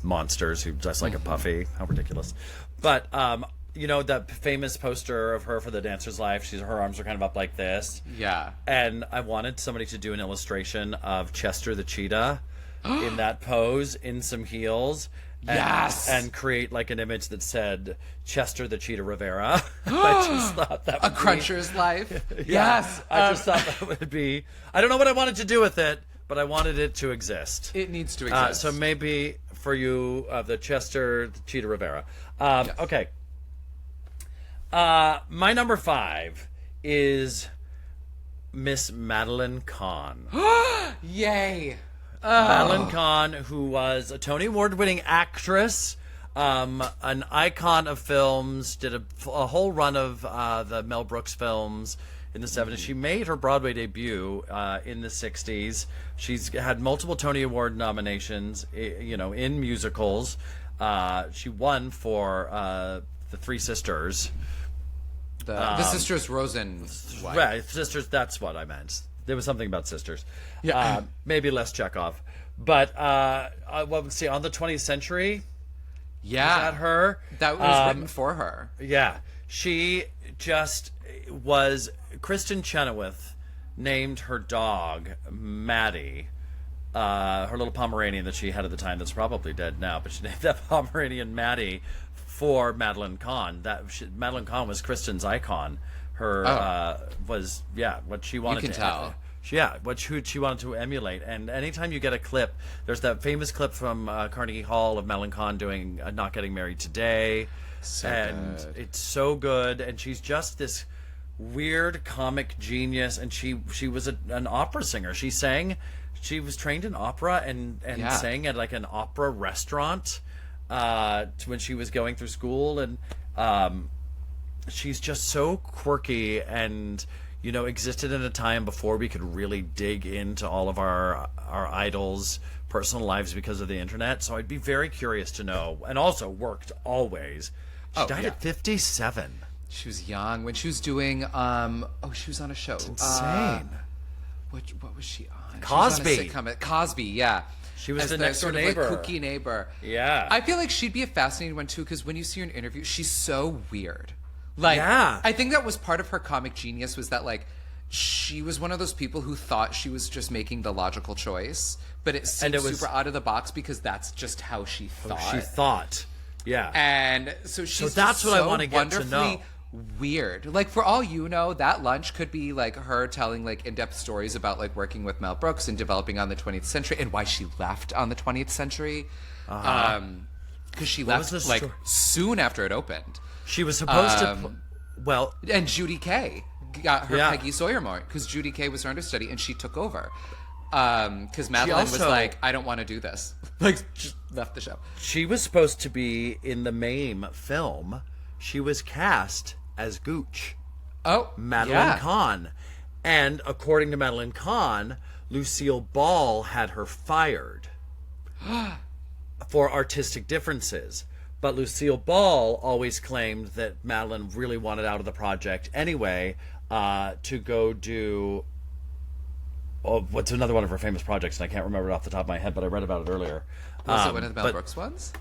monsters who just like a puffy. How ridiculous. But, that famous poster of her for The Dancer's Life, her arms are kind of up like this. Yeah. And I wanted somebody to do an illustration of Chester the cheetah in that pose, in some heels. And create like an image that said Chester the Cheetah Rivera. I just thought that would be... Cruncher's life. Yes. I just thought that would be... I don't know what I wanted to do with it, but I wanted it to exist. It needs to exist. So maybe for you, the Chester the Cheetah Rivera. Okay. My number 5 is Miss Madeline Kahn. Yay! Madeline Kahn, who was a Tony Award-winning actress, an icon of films, did a whole run of the Mel Brooks films in the 70s. She made her Broadway debut in the 60s. She's had multiple Tony Award nominations, in musicals. She won for The Three Sisters. The Sisters Rosen. Right, Sisters, that's what I meant. There was something about sisters. Yeah. Maybe less Chekhov. But, let's see, On the 20th Century? Yeah. Was that her? That was written for her. Yeah. She just was... Kristen Chenoweth named her dog Maddie, her little Pomeranian that she had at the time that's probably dead now, but she named that Pomeranian Maddie for Madeline Kahn. Madeline Kahn was Kristen's icon. Her was what she wanted. You can tell. What she wanted to emulate. And anytime you get a clip, there's that famous clip from Carnegie Hall of Madeline Kahn doing "Not Getting Married Today," and it's so good. And she's just this weird comic genius. And she was an opera singer. She sang. She was trained in opera and sang at like an opera restaurant when she was going through school and. She's just so quirky and, existed in a time before we could really dig into all of our idols' personal lives because of the internet. So I'd be very curious to know. And also worked always. She died at 57. She was young when she was doing, she was on a show. It's insane. What was she on? Cosby. She was on a sitcom. Cosby, yeah. She was as the next door sort neighbor. of like kooky neighbor. Yeah. I feel like she'd be a fascinating one too, because when you see her in interviews, she's so weird. Like, yeah. I think that was part of her comic genius was that like, she was one of those people who thought she was just making the logical choice, but it seemed it was super out of the box because that's just how she thought. She thought. Yeah. And so she's that's just what I so wanna get to know. wonderfully weird. Like, for all you know, that lunch could be like her telling like in-depth stories about like working with Mel Brooks and developing on the 20th century and why she left on the 20th century. Because she left like story? soon after it opened. She was supposed to. Well, And Judy Kay got her Yeah. Peggy Sawyer moment because Judy Kay was her understudy and she took over. Because Madeline was also- like, I don't want to do this. Like, just left the show. she was supposed to be in the MAME film. She was cast as Gooch, Oh, Madeline yeah. Kahn. And according to Madeline Kahn, Lucille Ball had her fired for artistic differences. But Lucille Ball always claimed that Madeline really wanted out of the project anyway, to go do what's another one of her famous projects, and I can't remember it off the top of my head, but I read about it earlier. Was it one of the Mel but Brooks ones?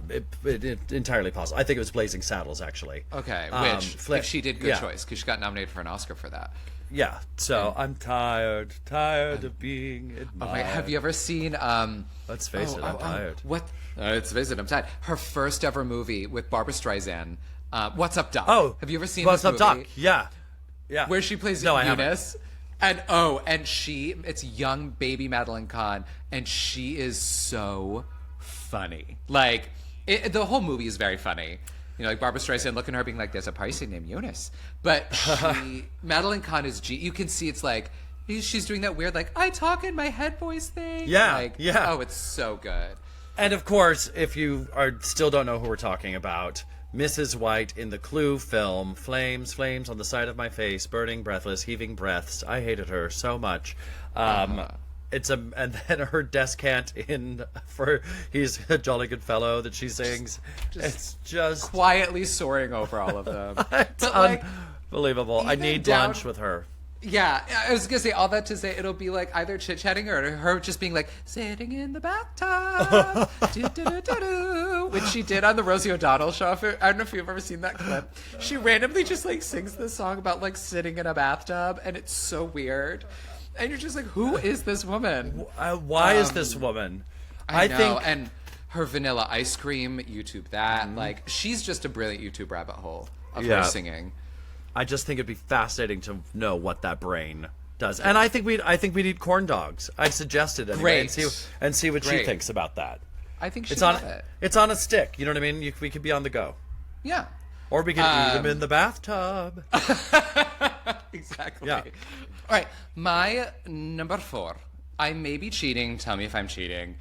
It entirely possible. I think it was Blazing Saddles, actually. Okay, which Flick- if she did, good yeah. choice because she got nominated for an Oscar for that. Yeah. So I'm tired of being admired. Oh my, have you ever seen? Let's face it, I'm tired. What? Let's face it, I'm tired. Her first ever movie with Barbara Streisand. What's Up, Doc? Oh, have you ever seen What's this Up, movie? Doc? Yeah. Yeah. Where she plays No, I haven't. Eunice. And it's young baby Madeline Kahn, and she is so funny. Like, the whole movie is very funny. You know, like Barbara Streisand looking at her being like, there's a person named Eunice. But Madeline Kahn is you can see it's like, she's doing that weird, like, I talk in my head voice thing. Yeah, Like, yeah. oh, it's so good. And of course, if you still don't know who we're talking about, Mrs. White in the Clue film, flames, flames on the side of my face, burning, breathless, heaving breaths. I hated her so much. And then her descant for He's a Jolly Good Fellow that she sings. It's just Quietly soaring over all of them. it's But, like, unbelievable. I even need down- lunch with her. Yeah, I was gonna say all that to say it'll be like either chit chatting or her just being like sitting in the bathtub, do, which she did on the Rosie O'Donnell show. I don't know if you've ever seen that clip. She randomly just like sings this song about like sitting in a bathtub, and it's so weird. And you're just like, who is this woman? Why is this woman? I know, think and her Vanilla Ice Cream, YouTube that. Like, she's just a brilliant YouTube rabbit hole of Yeah. her singing. I just think it'd be fascinating to know what that brain does. And I think we eat corn dogs. I suggested anyway, Great. and see what she Great. thinks about that. I think It's she'd on love it. it's on a stick. You know what I mean? We could be on the go, Yeah. or we could eat them in the bathtub. Exactly. Yeah. All right, my number 4. I may be cheating. Tell me if I'm cheating.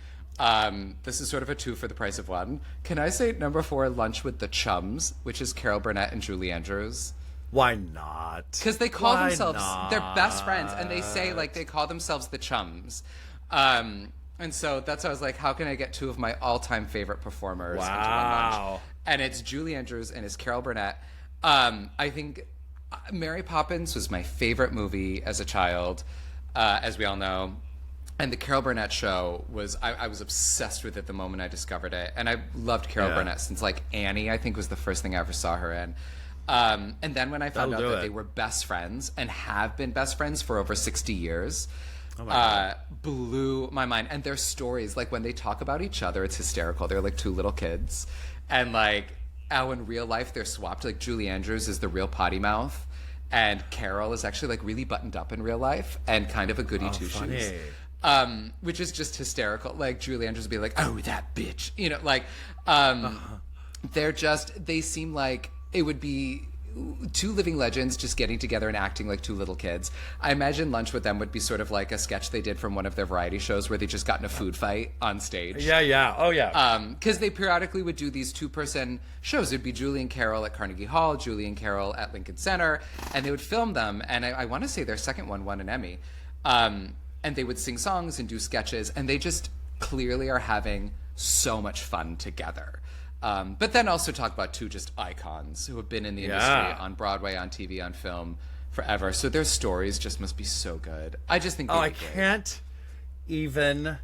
This is sort of a 2 for the price of 1. Can I say number 4, Lunch with the Chums, which is Carol Burnett and Julie Andrews? Why not? Because they call Why themselves, they're best friends, and they not? say, like, they call themselves the Chums. And so that's why I was like, how can I get 2 of my all-time favorite performers into one lunch? Wow. And it's Julie Andrews and it's Carol Burnett. I think Mary Poppins was my favorite movie as a child, as we all know. And the Carol Burnett show was, I was obsessed with it the moment I discovered it. And I loved Carol Yeah. Burnett since, like, Annie, I think, was the first thing I ever saw her in. And then when I found That'll out do that it. they were best friends and have been best friends for over 60 years, blew my mind. And their stories, like when they talk about each other, it's hysterical. They're like 2 little kids. And like, how in real life they're swapped. Like Julie Andrews is the real potty mouth. And Carol is actually like really buttoned up in real life and kind of a goody two-shoes. Which is just hysterical. Like Julie Andrews would be like, oh, that bitch. You know, like, they seem like it would be 2 living legends just getting together and acting like 2 little kids. I imagine Lunch with them would be sort of like a sketch they did from one of their variety shows where they just got in a food fight on stage. Yeah. Oh, yeah. Because they periodically would do these 2-person shows. It'd be Julie and Carol at Carnegie Hall, Julie and Carol at Lincoln Center, and they would film them. And I want to say their second one won an Emmy. And they would sing songs and do sketches, and they just clearly are having so much fun together. But then also talk about 2 just icons who have been in the industry, on Broadway, on TV, on film forever. So their stories just must be so good. I just think I they'd be great. can't even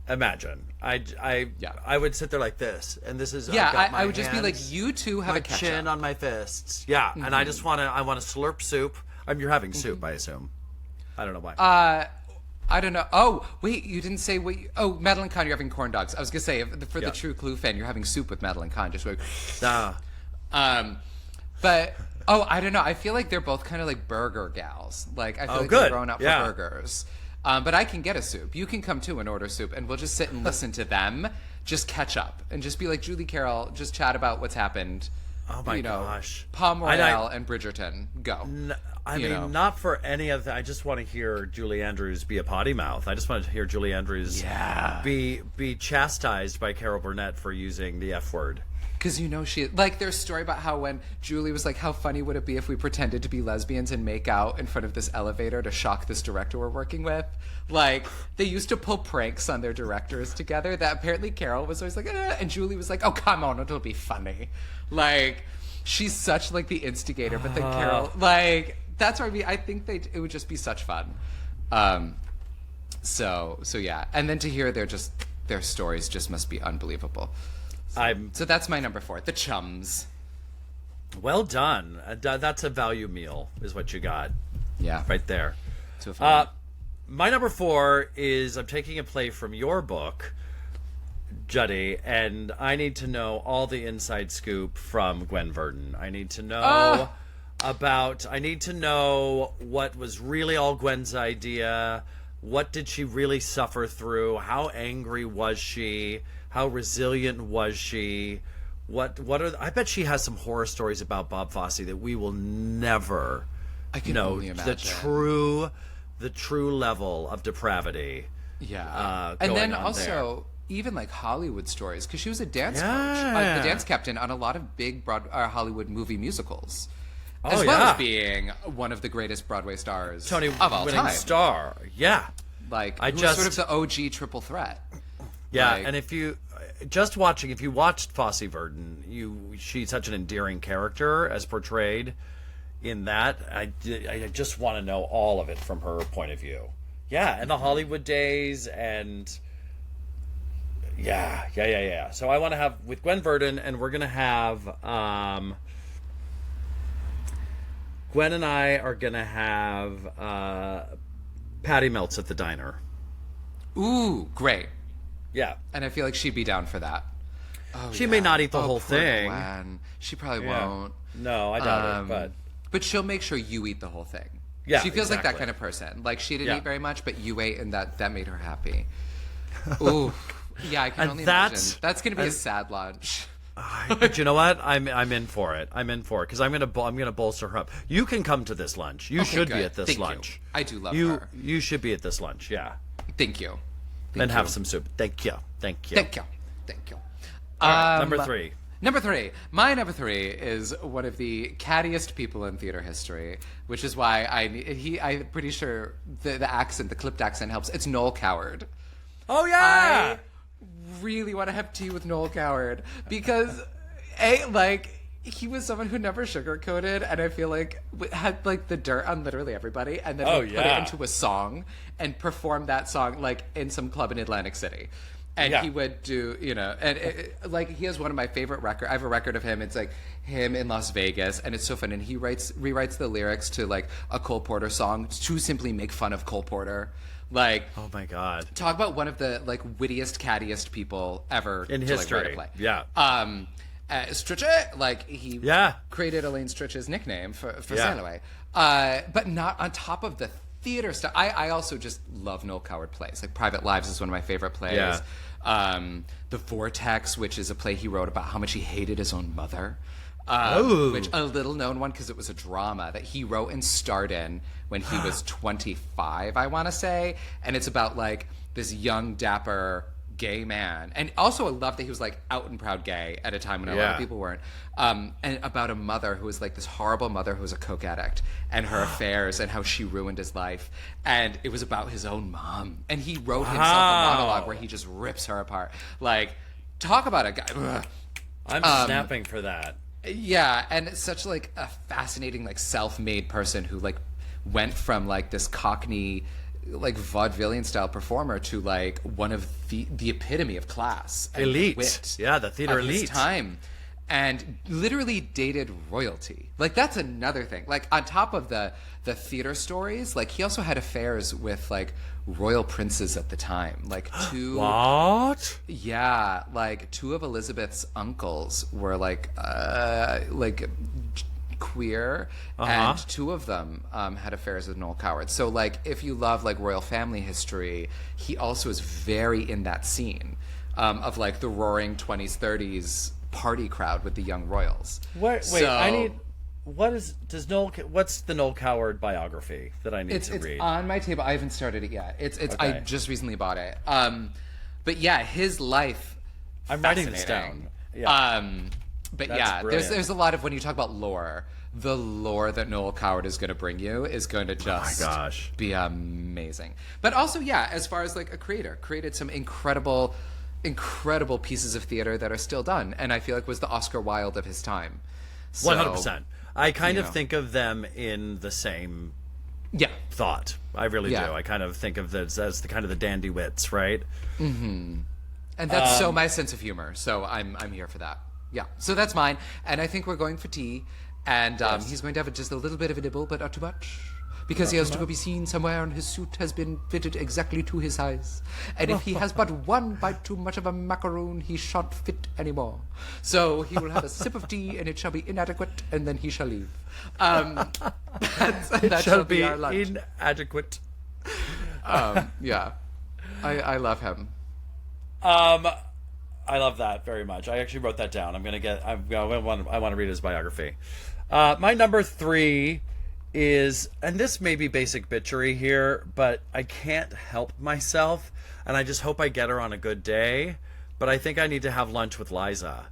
imagine. I would sit there like this, and this is Yeah, I've got my I would just be like, hands, you 2 have my a catch chin up. on my fists. Yeah, and I just want to slurp soup. You're having soup, I assume. I don't know why. I don't know. Oh, wait, you didn't say what Madeline Kahn, you're having corn dogs. I was going to say, for the true Clue fan, you're having soup with Madeline Kahn. Just like... But, I don't know. I feel like they're both kind of like burger gals. Like, I feel like they're growing up for burgers. But I can get a soup. You can come too and order soup, and we'll just sit and listen to them just catch up and just be like, Julie Carroll, just chat about what's happened. Oh my gosh. Palm Royale and Bridgerton. Go. I mean, not for any of that. I just want to hear Julie Andrews be a potty mouth. I just want to hear Julie Andrews be chastised by Carol Burnett for using the F word. Because there's a story about how when Julie was like, how funny would it be if we pretended to be lesbians and make out in front of this elevator to shock this director we're working with? Like, they used to pull pranks on their directors together that apparently Carol was always like, and Julie was like, oh, come on, it'll be funny. Like, she's such like the instigator, but then Carol, like, that's why I think it would just be such fun. So yeah. And then to hear their stories just must be unbelievable. So that's my number 4, the Chums. Well done. That's a value meal, is what you got. Yeah. Right there. My number 4 is I'm taking a play from your book, Juddy, and I need to know all the inside scoop from Gwen Verdon. I need to know I need to know what was really all Gwen's idea. What did she really suffer through? How angry was she? How resilient was she? I bet she has some horror stories about Bob Fosse that we will never know the true level of depravity. Yeah. And then also even like Hollywood stories, because she was a dance coach, the dance captain on a lot of big Hollywood movie musicals. As well as being one of the greatest Broadway stars Tony of all winning time. Star. Yeah. Like, sort of the OG triple threat. Yeah, and if you watched Fosse Verdon, she's such an endearing character as portrayed in that. I just want to know all of it from her point of view. Yeah, and the Hollywood days, and yeah. So I want to have with Gwen Verdon, and we're gonna have Gwen and I are gonna have Patty Melts at the diner. Ooh, great. Yeah. And I feel like she'd be down for that. She may not eat the whole thing. Gwen. She probably won't. No, I doubt it, but she'll make sure you eat the whole thing. Yeah, she feels like that kind of person. Like, she didn't eat very much, but you ate, and that made her happy. Ooh. Yeah, I can only imagine. That's going to be a sad lunch. But you know what? I'm in for it. Because I'm gonna bolster her up. You can come to this lunch. You should be at this lunch. I do love her. You should be at this lunch. Yeah. Thank you. And have some soup. Thank you. All right, number 3. Number 3. My number 3 is one of the cattiest people in theater history, which is why I'm pretty sure the accent, the clipped accent helps. It's Noel Coward. Oh yeah. I really want to have tea with Noel Coward because he was someone who never sugarcoated, and I feel like had like the dirt on literally everybody, and then would put it into a song and perform that song like in some club in Atlantic City. And he would do, and he has one of my favorite records. I have a record of him. It's like him in Las Vegas, and it's so fun. And he rewrites the lyrics to like a Cole Porter song to simply make fun of Cole Porter. Like, oh my God, talk about one of the like wittiest, cattiest people ever in history. Write a play. Yeah. Stritcher, like he created Elaine Stritch's nickname for Sandaway. But not on top of the theater stuff. I also just love Noel Coward plays. Like Private Lives is one of my favorite plays. Yeah. The Vortex, which is a play he wrote about how much he hated his own mother. Which a little known one because it was a drama that he wrote and starred in when he was 25, I want to say. And it's about like this young, dapper gay man. And also I love that he was like out and proud gay at a time when a lot of people weren't. And about a mother who was like this horrible mother who was a coke addict and her affairs and how she ruined his life. And it was about his own mom. And he wrote himself a monologue where he just rips her apart. Like, talk about a guy. Ugh. I'm snapping for that. Yeah, and it's such like a fascinating like self-made person who like went from like this Cockney like vaudevillian style performer to like one of the epitome of class and elite wit the theater of elite his time. and literally dated royalty. Like, that's another thing. Like, on top of the theater stories, like, he also had affairs with, like, royal princes at the time. Like, What? Yeah, like, two of Elizabeth's uncles were, like queer, and two of them had affairs with Noel Coward. So, like, if you love, like, royal family history, he also is very in that scene of, like, the roaring 20s, 30s party crowd with the young royals. Wait, I need... What's the Noel Coward biography that I need to read? It's on my table. I haven't started it yet. Okay. I just recently bought it. But yeah, his life. I'm writing this down. Yeah. But That's yeah, brilliant. there's a lot of, when you talk about lore, the lore that Noel Coward is going to bring you is going to just be amazing. But also, yeah, as far as like a creator, created some incredible pieces of theater that are still done, and I feel like was the Oscar Wilde of his time. 100%. I kind of think of them in the same thought. I really do. I kind of think of this as the kind of the dandy wits, right? Mm-hmm. And that's so my sense of humor. So I'm here for that. Yeah. So that's mine. And I think we're going for tea. And he's going to have just a little bit of a nibble, but not too much. Because he has to go be seen somewhere, and his suit has been fitted exactly to his size. And if he has but one bite too much of a macaroon, he shan't fit anymore. So he will have a sip of tea, and it shall be inadequate, and then he shall leave. That shall be our lunch. Inadequate. Yeah. I love him. I love that very much. I actually wrote that down. I want to read his biography. My number 3 is, and this may be basic bitchery here, but I can't help myself, and I just hope I get her on a good day, but I think I need to have lunch with Liza.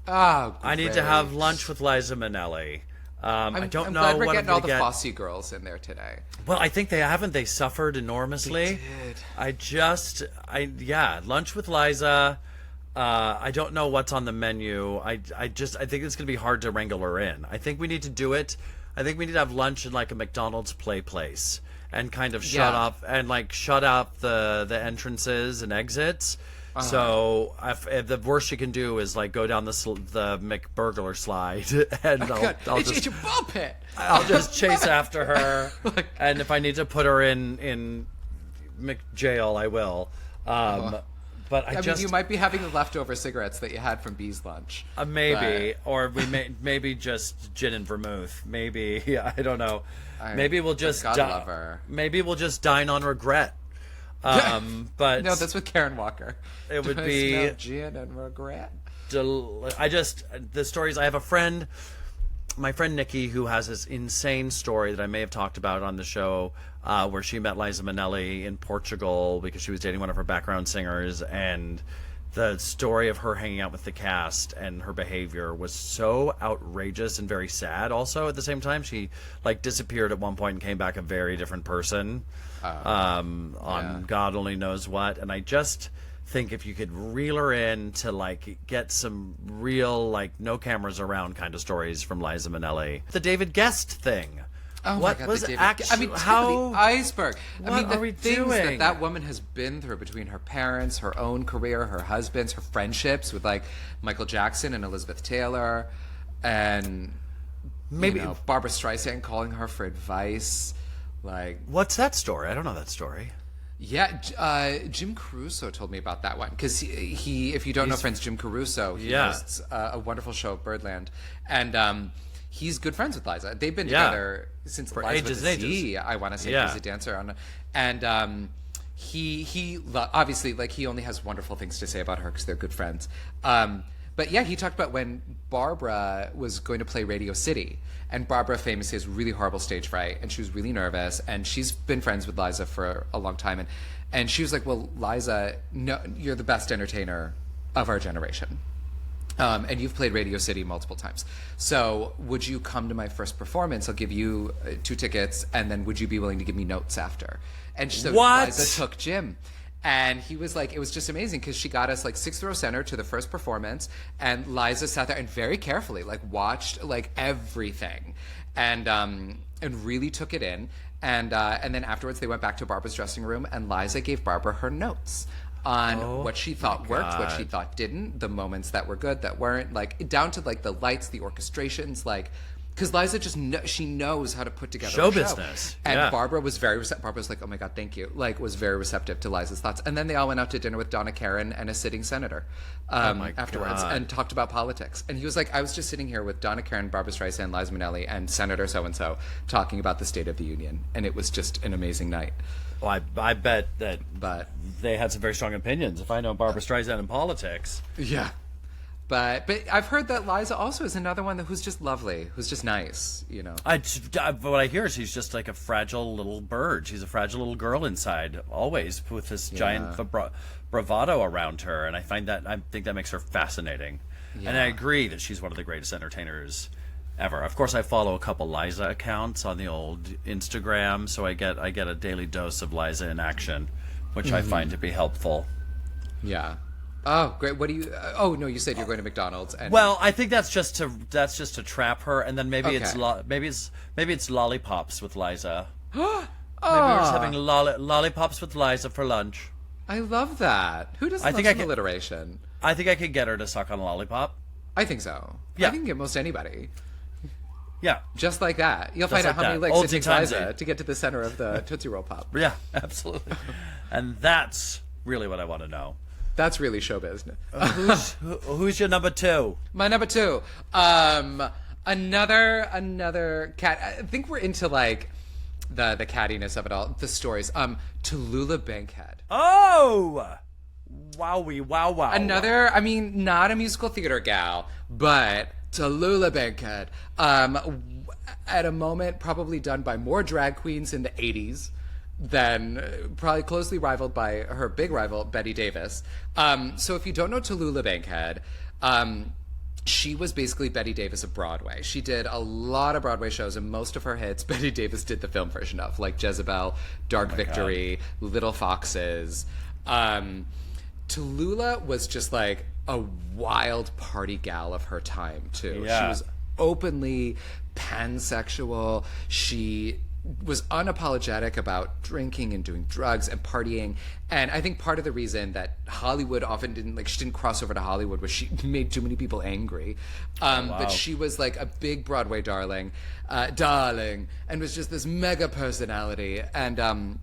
Oh, great. I need to have lunch with Liza Minnelli. I don't I'm know glad we're what getting I'm all going to the get. Fosse girls in there today. Well, I think they suffered enormously. They did. Lunch with Liza. I don't know what's on the menu. I think it's going to be hard to wrangle her in. I think we need to do it. I think we need to have lunch in like a McDonald's play place and kind of shut up the entrances and exits. So if the worst you can do is like go down the McBurglar slide, and It's your ball pit. I'll just chase after her, and if I need to put her in McJail, I will. But I mean, you might be having the leftover cigarettes that you had from Bee's lunch. Maybe, or we maybe just gin and vermouth. Maybe I don't know. Maybe we'll just love her. Maybe we'll just dine on regret. But no, that's with Karen Walker. It would be gin and regret. The stories. I have a friend, my friend Nikki, who has this insane story that I may have talked about on the show, where she met Liza Minnelli in Portugal because she was dating one of her background singers, and the story of her hanging out with the cast and her behavior was so outrageous and very sad. Also, at the same time, she like disappeared at one point and came back a very different person on God only knows what. And I just think if you could reel her in to like get some real like no cameras around kind of stories from Liza Minnelli. The David Guest thing. Oh what my God, was the actually? I mean, how the iceberg? What I mean, are we the things doing? that woman has been through between her parents, her own career, her husband's, her friendships with like Michael Jackson and Elizabeth Taylor, and Maybe Barbara Streisand calling her for advice. Like, what's that story? I don't know that story. Yeah, Jim Caruso told me about that one because he if you don't know friends Jim Caruso, he hosts a wonderful show, Birdland, and he's good friends with Liza. They've been together since for Liza ages was a and ages. Z, I want to say he's a dancer and he obviously like he only has wonderful things to say about her because they're good friends. But yeah, he talked about when Barbara was going to play Radio City, and Barbara famously has really horrible stage fright, and she was really nervous, and she's been friends with Liza for a long time, and she was like, well, Liza, no, you're the best entertainer of our generation. And you've played Radio City multiple times. So would you come to my first performance? I'll give you 2 tickets, and then would you be willing to give me notes after? And so Liza took Jim. And he was like, it was just amazing because she got us like 6th row center to the first performance, and Liza sat there and very carefully like watched like everything, and really took it in. And then afterwards they went back to Barbara's dressing room, and Liza gave Barbara her notes. on what she thought worked, what she thought didn't, the moments that were good, that weren't, like down to like the lights, the orchestrations, like because Liza just she knows how to put together Show a show. business. And Yeah. Barbara was Barbara was like, oh my God, thank you. Like was very receptive to Liza's thoughts. And then they all went out to dinner with Donna Karan and a sitting senator afterwards and talked about politics. And he was like, I was just sitting here with Donna Karan, Barbara Streisand, Liza Minnelli, and Senator so-and-so talking about the State of the Union. And it was just an amazing night. Well, I bet that But they had some very strong opinions. If I know Barbara Streisand in politics. yeah. But I've heard that Liza also is another one who's just lovely, who's just nice, you know. What I hear is she's just like a fragile little bird. She's a fragile little girl inside, always with this giant bravado around her, and I think that makes her fascinating. Yeah. And I agree that she's one of the greatest entertainers ever. Of course, I follow a couple Liza accounts on the old Instagram, so I get a daily dose of Liza in action, which I find to be helpful. Yeah. Oh, great. What do you oh no, you said you're going to McDonald's and Well, I think that's just to trap her, and then maybe Okay. it's lollipops with Liza. Maybe we're just having lollipops with Liza for lunch. I love that. Who doesn't love some alliteration? I think I could get her to suck on a lollipop. I think so. Yeah. I can get most anybody. Yeah, Just like that. You'll find Just out how like many that. licks it takes Oldie Liza timesy. to get to the center of the Tootsie Roll Pop. yeah, absolutely. And that's really what I want to know. That's really show business. Who's your number two? My number two. Another cat. I think we're into like the cattiness of it all. The stories. Tallulah Bankhead. Oh, wowie, wow. Another, I mean, not a musical theater gal, but Tallulah Bankhead. At a moment probably done by more drag queens in the 80s than probably closely rivaled by her big rival, Betty Davis. So if you don't know Tallulah Bankhead, she was basically Betty Davis of Broadway. She did a lot of Broadway shows, and most of her hits Betty Davis did the film version of, like Jezebel, Dark Victory, Little Foxes. Tallulah was just like a wild party gal of her time, too. Yeah. She was openly pansexual. She was unapologetic about drinking and doing drugs and partying. And I think part of the reason that Hollywood often she didn't cross over to Hollywood was she made too many people angry. But she was like a big Broadway darling, and was just this mega personality. And,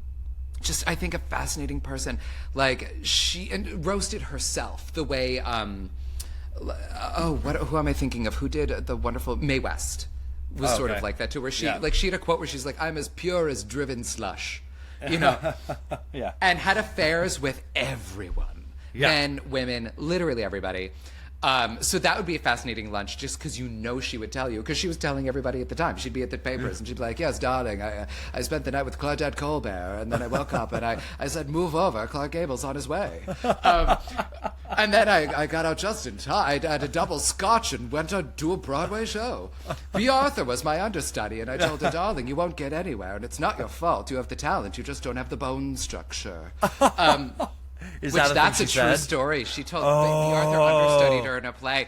just, I think, a fascinating person. Like, she roasted herself the way, who am I thinking of? Who did the wonderful Mae West? Was sort of like that too, where she she had a quote where she's like, I'm as pure as driven slush, you know. Yeah. And had affairs with everyone. Yeah. Men, women, literally everybody. So that would be a fascinating lunch, just because you know she would tell you, because she was telling everybody at the time. She'd be at the papers and she'd be like, yes, darling, I spent the night with Claudette Colbert, and then I woke up and I said, move over, Clark Gable's on his way. And then I got out just in time. I had a double scotch and went to do a Broadway show. B. Arthur was my understudy, and I told her, darling, you won't get anywhere, and it's not your fault. You have the talent, you just don't have the bone structure. That's a true story. She told B. Arthur understudied her in a play.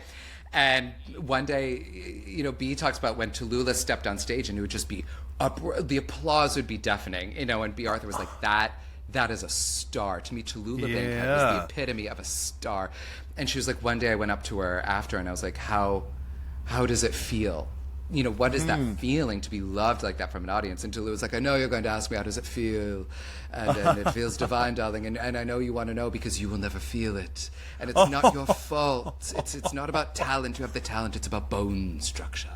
And one day, you know, B talks about when Tallulah stepped on stage and it would just be the applause would be deafening, you know, and B. Arthur was like, that is a star. To me, Tallulah Bankhead was the epitome of a star. And she was like, one day I went up to her after and I was like, how does it feel? You know, what is that feeling to be loved like that from an audience? And Tallulah was like, I know you're going to ask me, how does it feel? And it feels divine, darling. And I know you want to know because you will never feel it. And it's not your fault. It's not about talent. You have the talent. It's about bone structure.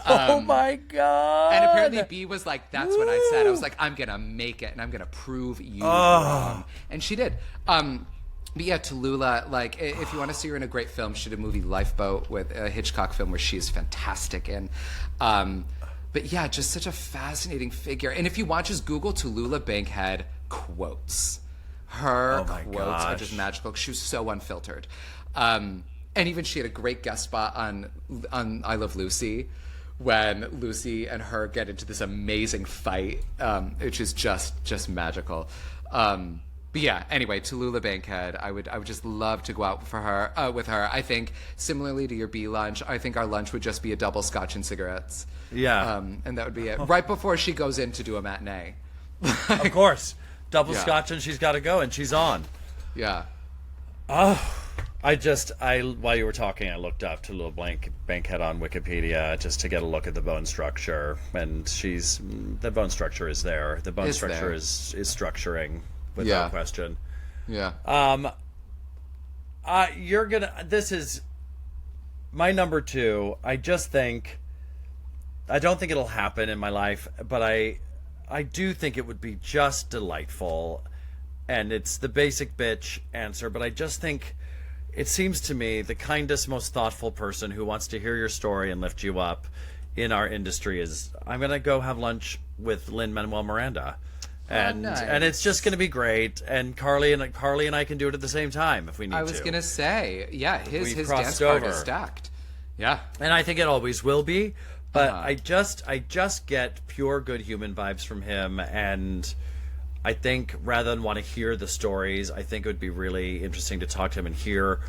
Oh my God. And apparently B was like, that's what I said. I was like, I'm going to make it and I'm going to prove you wrong. And she did. But yeah, Tallulah, like, if you want to see her in a great film, she did a movie Lifeboat, with a Hitchcock film where she is fantastic in. But yeah, just such a fascinating figure. And if you want, just Google Tallulah Bankhead quotes. Her quotes are just magical. She was so unfiltered. And even she had a great guest spot on I Love Lucy, when Lucy and her get into this amazing fight, which is just magical. But yeah, anyway, Tallulah Bankhead, I would just love to go out with her. I think similarly to your B lunch, I think our lunch would just be a double scotch and cigarettes. Yeah. And that would be it. Right before she goes in to do a matinee. Of course. Double scotch and she's got to go and she's on. Yeah. While you were talking, I looked up to little Bankhead on Wikipedia just to get a look at the bone structure, and the bone structure is there. The bone structure is structuring without question. Yeah. This is my number 2. I don't think it'll happen in my life, but I do think it would be just delightful. And it's the basic bitch answer, but I just think it seems to me the kindest, most thoughtful person who wants to hear your story and lift you up in our industry is, I'm going to go have lunch with Lin-Manuel Miranda. And nice. And it's just going to be great. And Carly and I can do it at the same time if we need to. I was going to say, yeah, his dance over. card is stacked. Yeah. And I think it always will be. But I just get pure good human vibes from him, and I think rather than want to hear the stories, I think it would be really interesting to talk to him and hear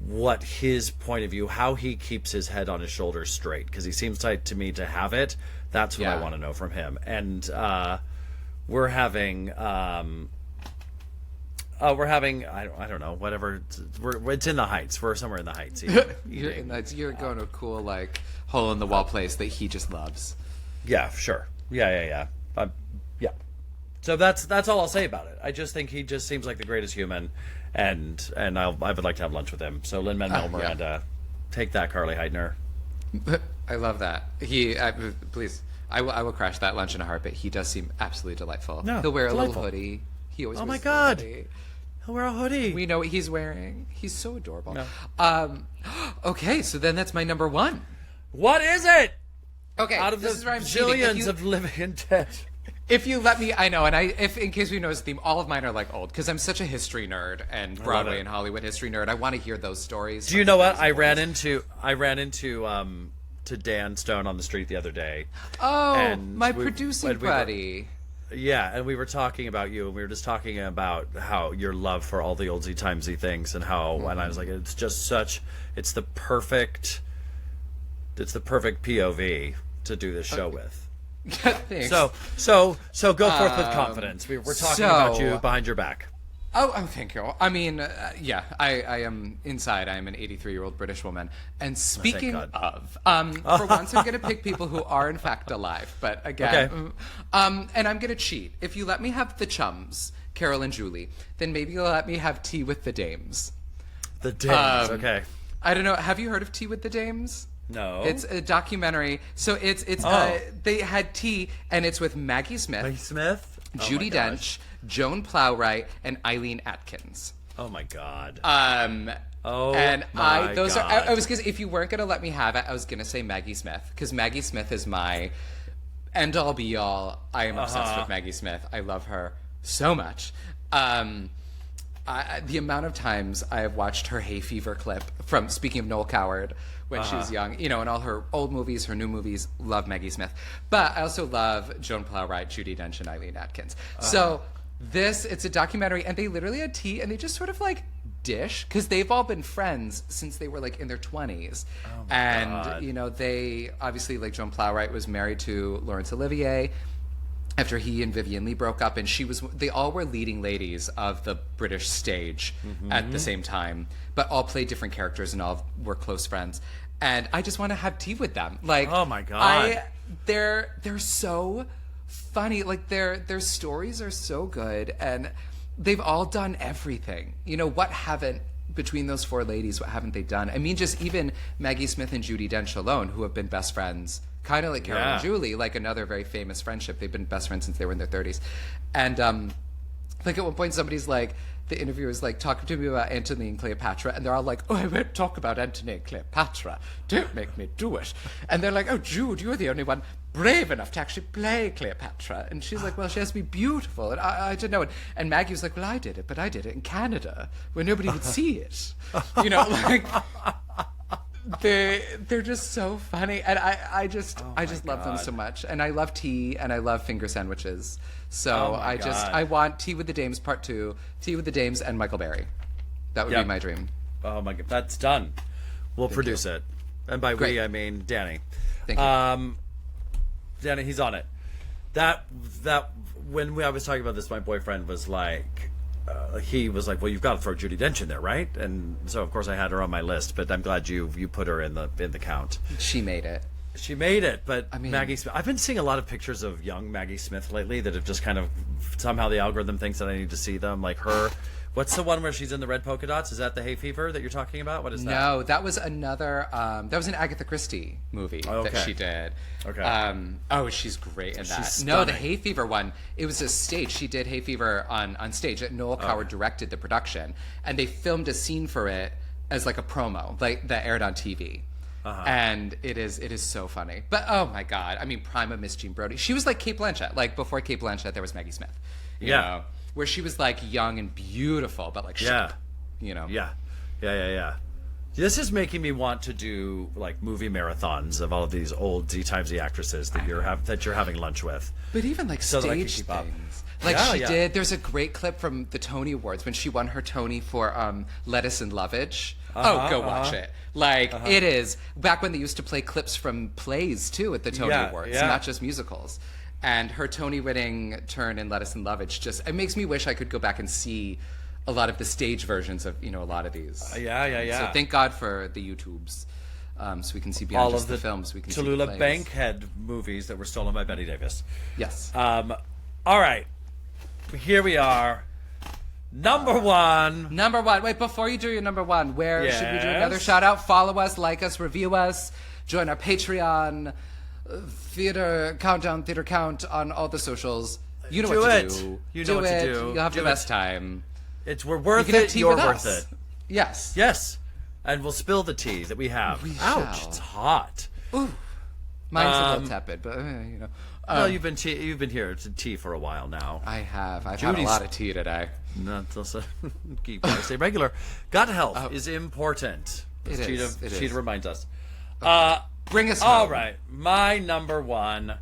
what his point of view, how he keeps his head on his shoulders straight, because he seems to me to have it. That's what I want to know from him. And we're having I don't know, whatever. It's in the Heights. We're somewhere in the Heights. You're going to a cool like hole in the wall place that he just loves. Yeah, sure. Yeah. Yeah. So that's all I'll say about it. I just think he just seems like the greatest human, and I would like to have lunch with him. So Lin-Manuel Miranda, take that, Carly Heidner. I love that. Please, I will crash that lunch in a heartbeat. He does seem absolutely delightful. No, he'll wear delightful. a little hoodie. He always. Oh wears my God. a hoodie. He'll wear a hoodie. We know what he's wearing. He's so adorable. No. Okay, so then that's my number 1. What is it? Okay, Out of this the is where I'm cheating. zillions of living and dead. If you let me, I know, and if in case we know his theme, all of mine are like old because I'm such a history nerd and Broadway and Hollywood history nerd. I want to hear those stories. Do you know what I ran into to Dan Stone on the street the other day? Oh, and my producing buddy. Yeah, and we were talking about you, and we were just talking about how your love for all the oldsy timesy things, and how, and I was like, it's just it's the perfect POV to do this show with. Thanks. So go forth with confidence. We're talking about you behind your back. Oh, thank you. I mean, I am inside. I am an 83-year-old British woman. And speaking of, for once, I'm going to pick people who are in fact alive. But again, and I'm going to cheat. If you let me have the chums, Carol and Julie, then maybe you'll let me have Tea with the Dames. The Dames, okay. I don't know. Have you heard of Tea with the Dames? No. It's a documentary. So it's they had tea, and it's with Maggie Smith. Maggie Smith? Judi Dench, Joan Plowright, and Eileen Atkins. Oh my God. I was gonna, if you weren't gonna let me have it, I was gonna say Maggie Smith, because Maggie Smith is my end all be all. I am obsessed with Maggie Smith. I love her so much. The amount of times I have watched her hay fever clip from, speaking of Noel Coward, when she was young, in all her old movies, her new movies, love Maggie Smith. But I also love Joan Plowright, Judi Dench, and Eileen Atkins. So it's a documentary, and they literally had tea, and they just sort of like dish, because they've all been friends since they were like in their 20s. God. They obviously, like, Joan Plowright was married to Laurence Olivier after he and Vivien Leigh broke up, and they all were leading ladies of the British stage at the same time, but all played different characters and all were close friends. And I just want to have tea with them. Like, oh my God. They're so funny. Like, their stories are so good, and they've all done everything. Between those 4 ladies, what haven't they done? I mean, just even Maggie Smith and Judi Dench alone, who have been best friends, kind of like Carol and Julie, like another very famous friendship. They've been best friends since they were in their 30s. And like at one point somebody's like, the interviewer's like, talking to me about Antony and Cleopatra, and they're all like, oh, I won't talk about Antony and Cleopatra. Don't make me do it. And they're like, oh, Jude, you're the only one brave enough to actually play Cleopatra. And she's like, well, she has to be beautiful. And I don't know. And Maggie was like, well, I did it, but I did it in Canada where nobody would see it. They're just so funny, and I just love them so much. And I love tea, and I love finger sandwiches. So I want Tea with the Dames Part 2, Tea with the Dames and Michael Berry. That would be my dream. Oh my God, that's done. We'll produce it, and by we I mean Danny. Thank you. Danny, he's on it. That when I was talking about this, my boyfriend was like, he was like, well, you've got to throw Judi Dench in there, right? And so of course I had her on my list, but I'm glad you put her in the count. She made it. She made it, but I mean, Maggie Smith. I've been seeing a lot of pictures of young Maggie Smith lately that have just kind of somehow the algorithm thinks that I need to see them. Like her, what's the one where she's in the red polka dots? Is that the Hay Fever that you're talking about? What is that? No, that was another. That was an Agatha Christie movie that she did. Okay. She's great in that. She's No, the stunning. Hay Fever one. It was a stage. She did Hay Fever on stage. Noel Coward directed the production, and they filmed a scene for it as like a promo, like that aired on TV. And it is so funny. But oh my god, I mean, prime of Miss Jean Brodie. She was like Kate Blanchett. Like before Kate Blanchett, there was Maggie Smith. You know, where she was like young and beautiful, but like sharp, you know. Yeah. This is making me want to do like movie marathons of all of these old Z Times Z actresses that you're having lunch with. But even like So that I can stage keep up. things. Like she did. There's a great clip from the Tony Awards when she won her Tony for Lettuce and Lovage. Go watch it. Like it is back when they used to play clips from plays too at the Tony Awards, not just musicals. And her Tony winning turn in Lettuce and Lovage it makes me wish I could go back and see a lot of the stage versions of a lot of these. So thank God for the YouTubes. So we can see beyond All just of the films. We can see Tallulah plays. Bankhead movies that were stolen by Bette Davis. Yes. All right, here we are. Number one. Number one. Wait, before you do your number one, where should we do another Yes? shout out? Follow us, like us, review us, join our Patreon, Theater Count on all the socials. You know what to do. You know what to do. You'll have the best time. We're worth You can have it. tea You're with worth us. it. Yes. Yes. And we'll spill the tea that we have. We Ouch, shall. it's hot. Ooh. Mine's a little tepid, but you know. Well, you've been here to tea for a while now. I have. I've had a Judy's- lot of tea today. Not also gotta stay regular. Gut health is important. It is. Cheetah reminds us. Bring us All home. right, my number one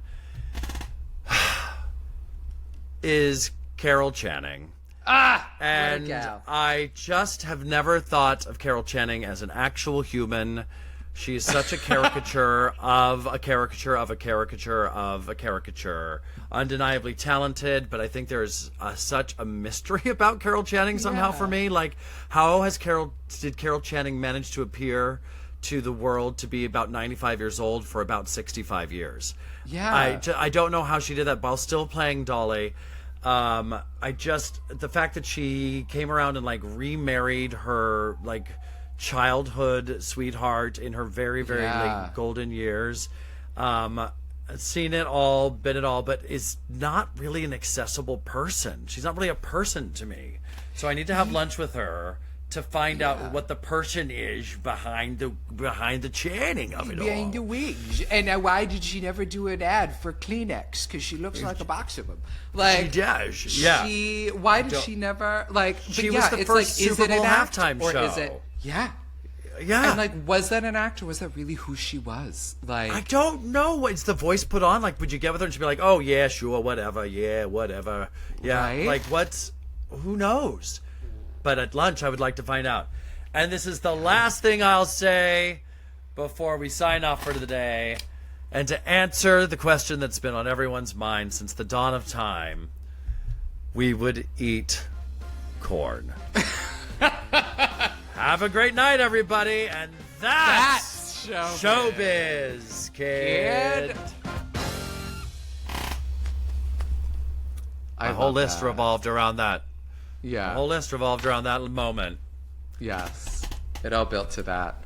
is Carol Channing. And what a gal. I just have never thought of Carol Channing as an actual human. She is such a caricature of a caricature of a caricature of a caricature. Undeniably talented, but I think there's such a mystery about Carol Channing somehow for me. Like, how did Carol Channing manage to appear to the world to be about 95 years old for about 65 years? Yeah. I don't know how she did that while still playing Dolly. The fact that she came around and like remarried her like childhood sweetheart in her very, very late golden years. Seen it all, been it all, but is not really an accessible person. She's not really a person to me. So I need to have lunch with her to find out what the person is behind the Channing of it Behind the all. wigs. And why did she never do an ad for Kleenex? Because she looks like a box of them. Like, She does, yeah. Why did she never, like... She but was yeah, the it's first like, is Super it an Bowl act, halftime or show. is it... Yeah. Yeah. And, like, was that an act, or was that really who she was? Like... I don't know. Is the voice put on? Like, would you get with her and she'd be like, oh, yeah, sure, whatever. Yeah, whatever. Yeah. Right? Like, who knows? But at lunch, I would like to find out. And this is the last thing I'll say before we sign off for the day. And to answer the question that's been on everyone's mind since the dawn of time, we would eat corn. Have a great night, everybody. And that's showbiz, kid. My whole list revolved around that. Yeah. The whole list revolved around that moment. Yes. It all built to that.